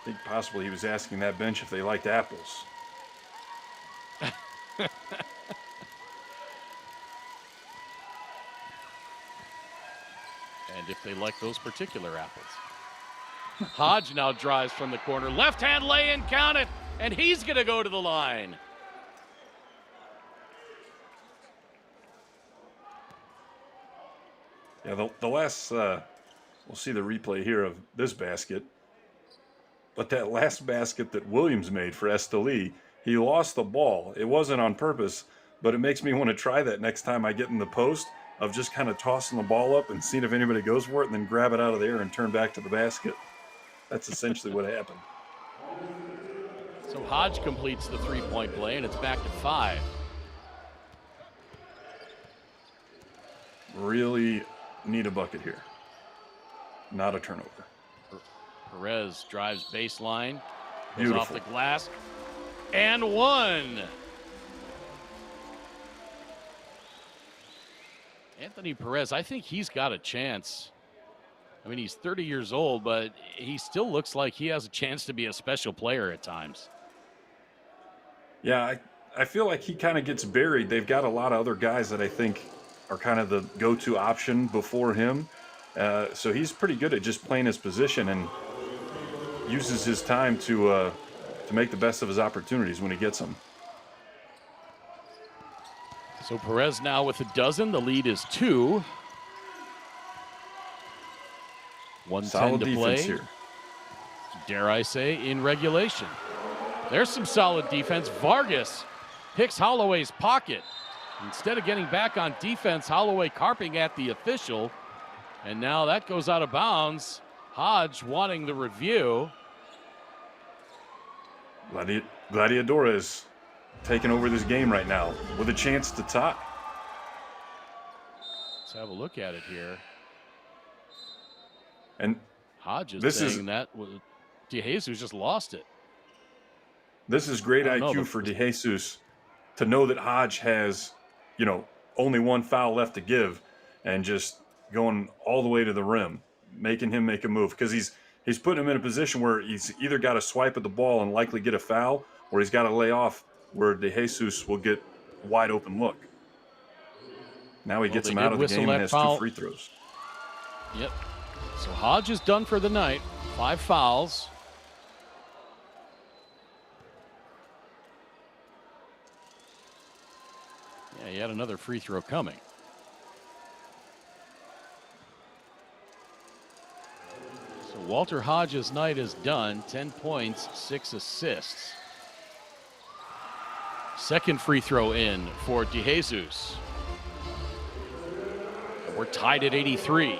[SPEAKER 3] I think possibly he was asking that bench if they liked apples.
[SPEAKER 2] And if they like those particular apples. Hodge now drives from the corner. Left hand lay in, count it. And he's going to go to the line.
[SPEAKER 3] Yeah, the last, we'll see the replay here of this basket. But that last basket that Williams made for Estelí, he lost the ball. It wasn't on purpose, but it makes me want to try that next time I get in the post, of just kind of tossing the ball up and seeing if anybody goes for it and then grab it out of the air and turn back to the basket. That's essentially what happened.
[SPEAKER 2] So Hodge completes the three-point play, and it's back to 5.
[SPEAKER 3] Really need a bucket here. Not a turnover.
[SPEAKER 2] Perez drives baseline, goes
[SPEAKER 3] Beautiful.
[SPEAKER 2] off the glass, and 1. Anthony Perez, I think he's got a chance. I mean, he's 30 years old, but he still looks like he has a chance to be a special player at times.
[SPEAKER 3] Yeah, I feel like he kind of gets buried. They've got a lot of other guys that I think are kind of the go-to option before him. So he's pretty good at just playing his position and uses his time to make the best of his opportunities when he gets them.
[SPEAKER 2] So Perez now with a dozen. The lead is 2. 1:10
[SPEAKER 3] Solid
[SPEAKER 2] to
[SPEAKER 3] defense
[SPEAKER 2] play.
[SPEAKER 3] here.
[SPEAKER 2] Dare I say, in regulation. There's some solid defense. Vargas picks Holloway's pocket. Instead of getting back on defense, Holloway carping at the official. And now that goes out of bounds. Hodge wanting the review.
[SPEAKER 3] Gladiadores taking over this game right now with a chance to tie.
[SPEAKER 2] Let's have a look at it here.
[SPEAKER 3] And
[SPEAKER 2] Hodge is
[SPEAKER 3] this
[SPEAKER 2] saying that De Jesus just lost it.
[SPEAKER 3] This is great IQ for De Jesus to know that Hodge has, you know, only one foul left to give, and just going all the way to the rim, making him make a move, because he's putting him in a position where he's either got to swipe at the ball and likely get a foul, or he's got to lay off where De Jesus will get a wide open look. Now he gets him out of the game and has 2 free throws.
[SPEAKER 2] Yep. So Hodge is done for the night. 5 fouls. Yeah, he had another free throw coming. So Walter Hodge's night is done. 10 points, 6 assists. Second free throw in for DeJesus. And we're tied at 83.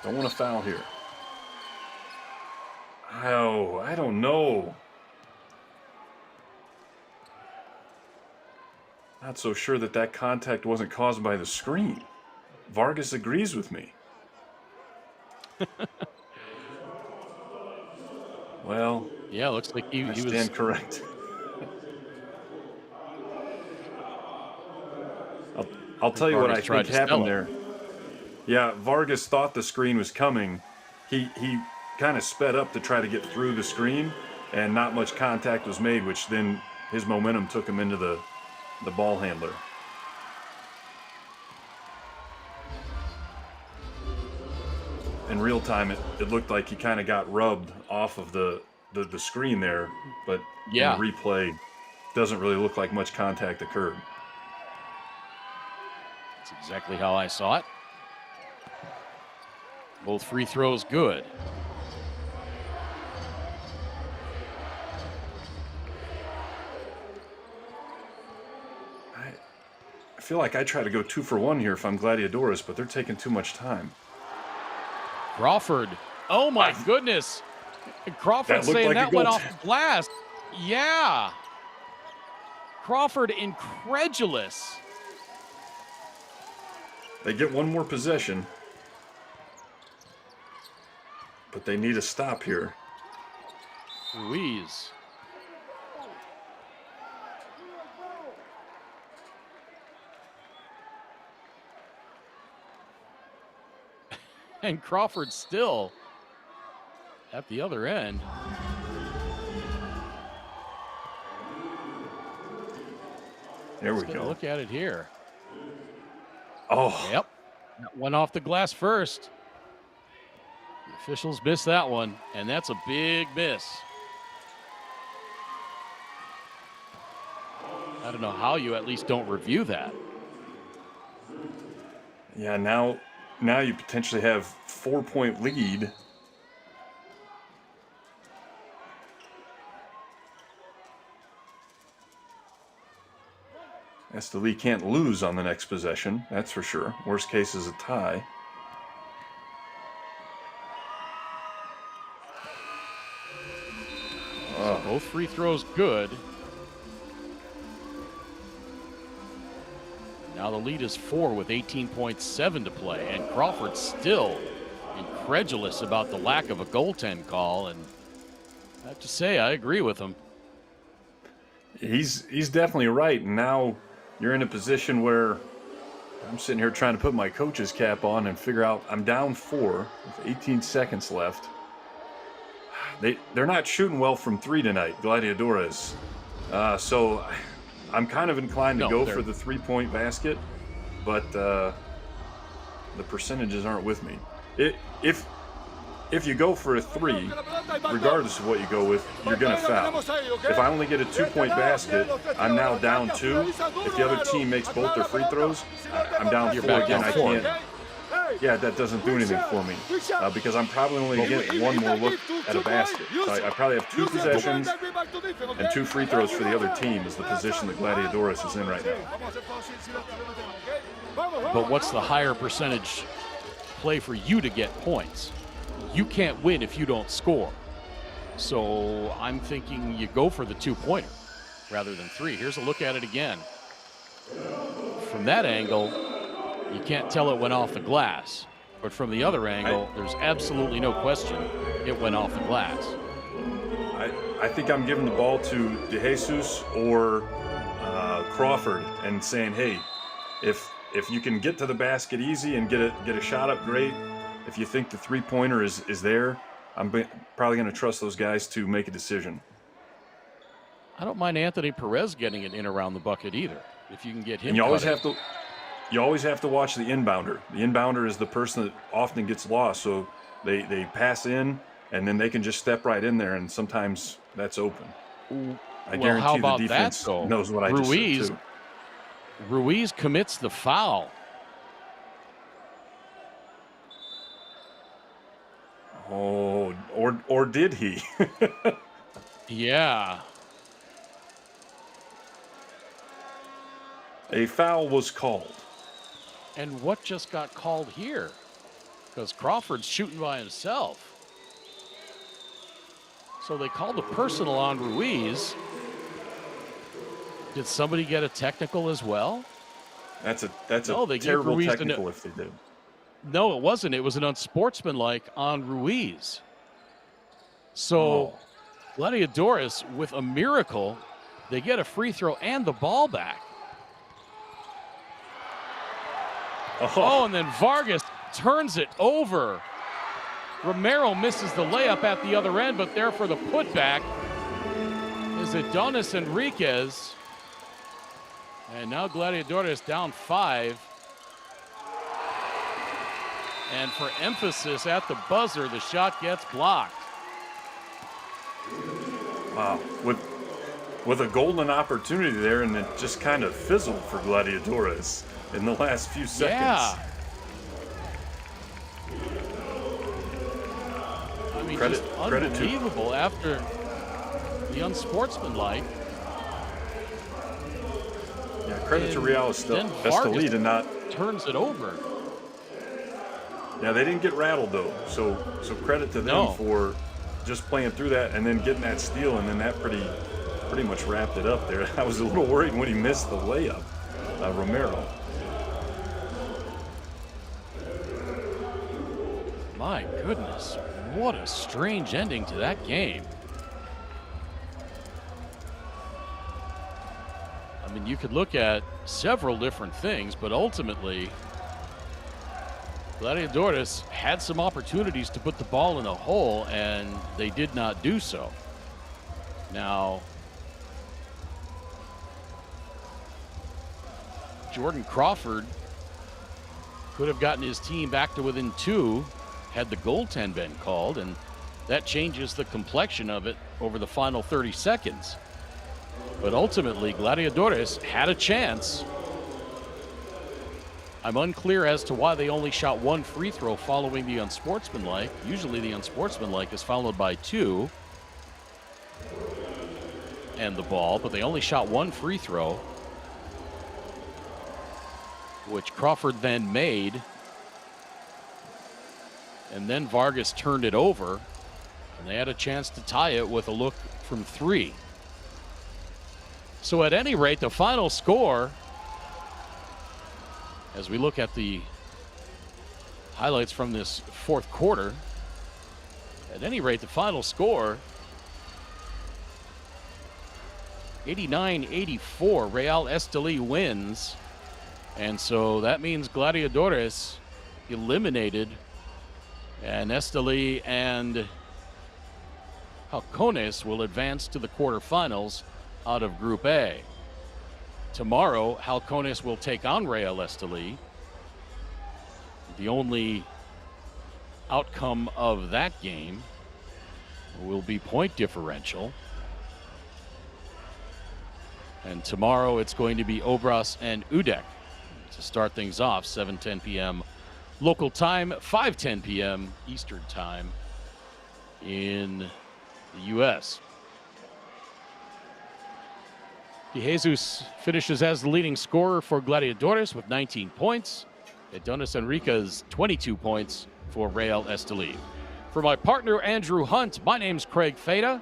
[SPEAKER 3] Don't want to foul here. Oh, I don't know. Not so sure that that contact wasn't caused by the screen. Vargas agrees with me. Well,
[SPEAKER 2] yeah, looks like he
[SPEAKER 3] stand
[SPEAKER 2] was
[SPEAKER 3] correct. I'll tell you what I think happened there. Yeah, Vargas thought the screen was coming. He kind of sped up to try to get through the screen, and not much contact was made, which then his momentum took him into the ball handler. In real time, it looked like he kind of got rubbed off of the screen there, but
[SPEAKER 2] yeah,
[SPEAKER 3] in the replay, doesn't really look like much contact occurred.
[SPEAKER 2] That's exactly how I saw it. Both free throws good.
[SPEAKER 3] I feel like I try to go 2 for 1 here if I'm Gladiadores, but they're taking too much time.
[SPEAKER 2] Crawford. Oh my goodness. Crawford saying
[SPEAKER 3] like
[SPEAKER 2] that went off the glass. Yeah. Crawford incredulous.
[SPEAKER 3] They get one more possession, but they need a stop here.
[SPEAKER 2] Ruiz. And Crawford still at the other end.
[SPEAKER 3] There we
[SPEAKER 2] Let's
[SPEAKER 3] go.
[SPEAKER 2] Look at it here.
[SPEAKER 3] Oh.
[SPEAKER 2] Yep. That went off the glass first. The officials missed that one, and that's a big miss. I don't know how you at least don't review that.
[SPEAKER 3] Yeah, now you potentially have 4-point lead. Estelí can't lose on the next possession, that's for sure. Worst case is a tie.
[SPEAKER 2] So both free throws good. Now the lead is 4 with 18.7 to play, and Crawford still incredulous about the lack of a goaltend call, and I have to say I agree with him.
[SPEAKER 3] He's definitely right, and now you're in a position where I'm sitting here trying to put my coach's cap on and figure out I'm down 4 with 18 seconds left. They're not shooting well from 3 tonight, Gladiadores. So I'm kind of inclined to go for the 3-point basket, but the percentages aren't with me. If you go for a 3, regardless of what you go with, you're going to foul. If I only get a 2-point basket, I'm now down 2. If the other team makes both their free throws, I'm down 4 again. I can't. Yeah, that doesn't do anything for me because I'm probably only getting one more look at a basket. So I probably have 2 possessions and 2 free throws for the other team is the position that Gladiadores is in right now.
[SPEAKER 2] But what's the higher percentage play for you to get points? You can't win if you don't score. So I'm thinking you go for the 2-pointer rather than 3. Here's a look at it again. From that angle, you can't tell it went off the glass. But from the other angle, there's absolutely no question it went off the glass.
[SPEAKER 3] I think I'm giving the ball to DeJesus or Crawford and saying, hey, if you can get to the basket easy and get a shot up, great. If you think the 3-pointer is there, I'm probably going to trust those guys to make a decision.
[SPEAKER 2] I don't mind Anthony Perez getting it in around the bucket either. If you can get him.
[SPEAKER 3] And you always have to watch the inbounder. The inbounder is the person that often gets lost. So they pass in, and then they can just step right in there, and sometimes that's open. I
[SPEAKER 2] Well, how
[SPEAKER 3] guarantee the
[SPEAKER 2] about
[SPEAKER 3] defense
[SPEAKER 2] that, though?
[SPEAKER 3] knows what I just said, too.
[SPEAKER 2] Ruiz commits the foul.
[SPEAKER 3] Oh, or did he?
[SPEAKER 2] Yeah.
[SPEAKER 3] A foul was called.
[SPEAKER 2] And what just got called here? Because Crawford's shooting by himself. So they called a personal on Ruiz. Did somebody get a technical as well?
[SPEAKER 3] That's a
[SPEAKER 2] They gave
[SPEAKER 3] terrible
[SPEAKER 2] Ruiz
[SPEAKER 3] technical if they did.
[SPEAKER 2] No, it wasn't. It was an unsportsmanlike on Ruiz. So Gladiadores, with a miracle, they get a free throw and the ball back. Oh, and then Vargas turns it over. Romero misses the layup at the other end, but there for the putback is Adonis Enriquez. And now Gladiadores down 5. And for emphasis at the buzzer, the shot gets blocked.
[SPEAKER 3] Wow. With a golden opportunity there, and it just kind of fizzled for Gladiadores in the last few seconds.
[SPEAKER 2] Yeah. I mean, just unbelievable after the unsportsmanlike.
[SPEAKER 3] Yeah, credit to Real Estelí to not
[SPEAKER 2] turns it over.
[SPEAKER 3] Yeah, they didn't get rattled though, so credit to them for just playing through that and then getting that steal, and then that pretty much wrapped it up there. I was a little worried when he missed the layup, Romero.
[SPEAKER 2] My goodness, what a strange ending to that game. I mean, you could look at several different things, but ultimately, Gladiadores had some opportunities to put the ball in the hole, and they did not do so. Now, Jordan Crawford could have gotten his team back to within 2 had the goaltend been called, and that changes the complexion of it over the final 30 seconds. But ultimately, Gladiadores had a chance. I'm unclear as to why they only shot 1 free throw following the unsportsmanlike. Usually the unsportsmanlike is followed by 2 and the ball, but they only shot 1 free throw, which Crawford then made. And then Vargas turned it over, and they had a chance to tie it with a look from 3. So at any rate, the final score, as we look at the highlights from this 4th quarter, at any rate, the final score, 89-84, Real Estelí wins. And so that means Gladiadores eliminated, and Estelí and Halcones will advance to the quarterfinals out of Group A. Tomorrow, Halcones will take on Real Estelí. The only outcome of that game will be point differential. And tomorrow it's going to be Obras and Udek to start things off, 7:10 p.m. local time, 5:10 p.m. Eastern time in the U.S. De Jesus finishes as the leading scorer for Gladiadores with 19 points. Adonis Enriquez, 22 points for Real Estelí. For my partner, Andrew Hunt, my name's Craig Feda.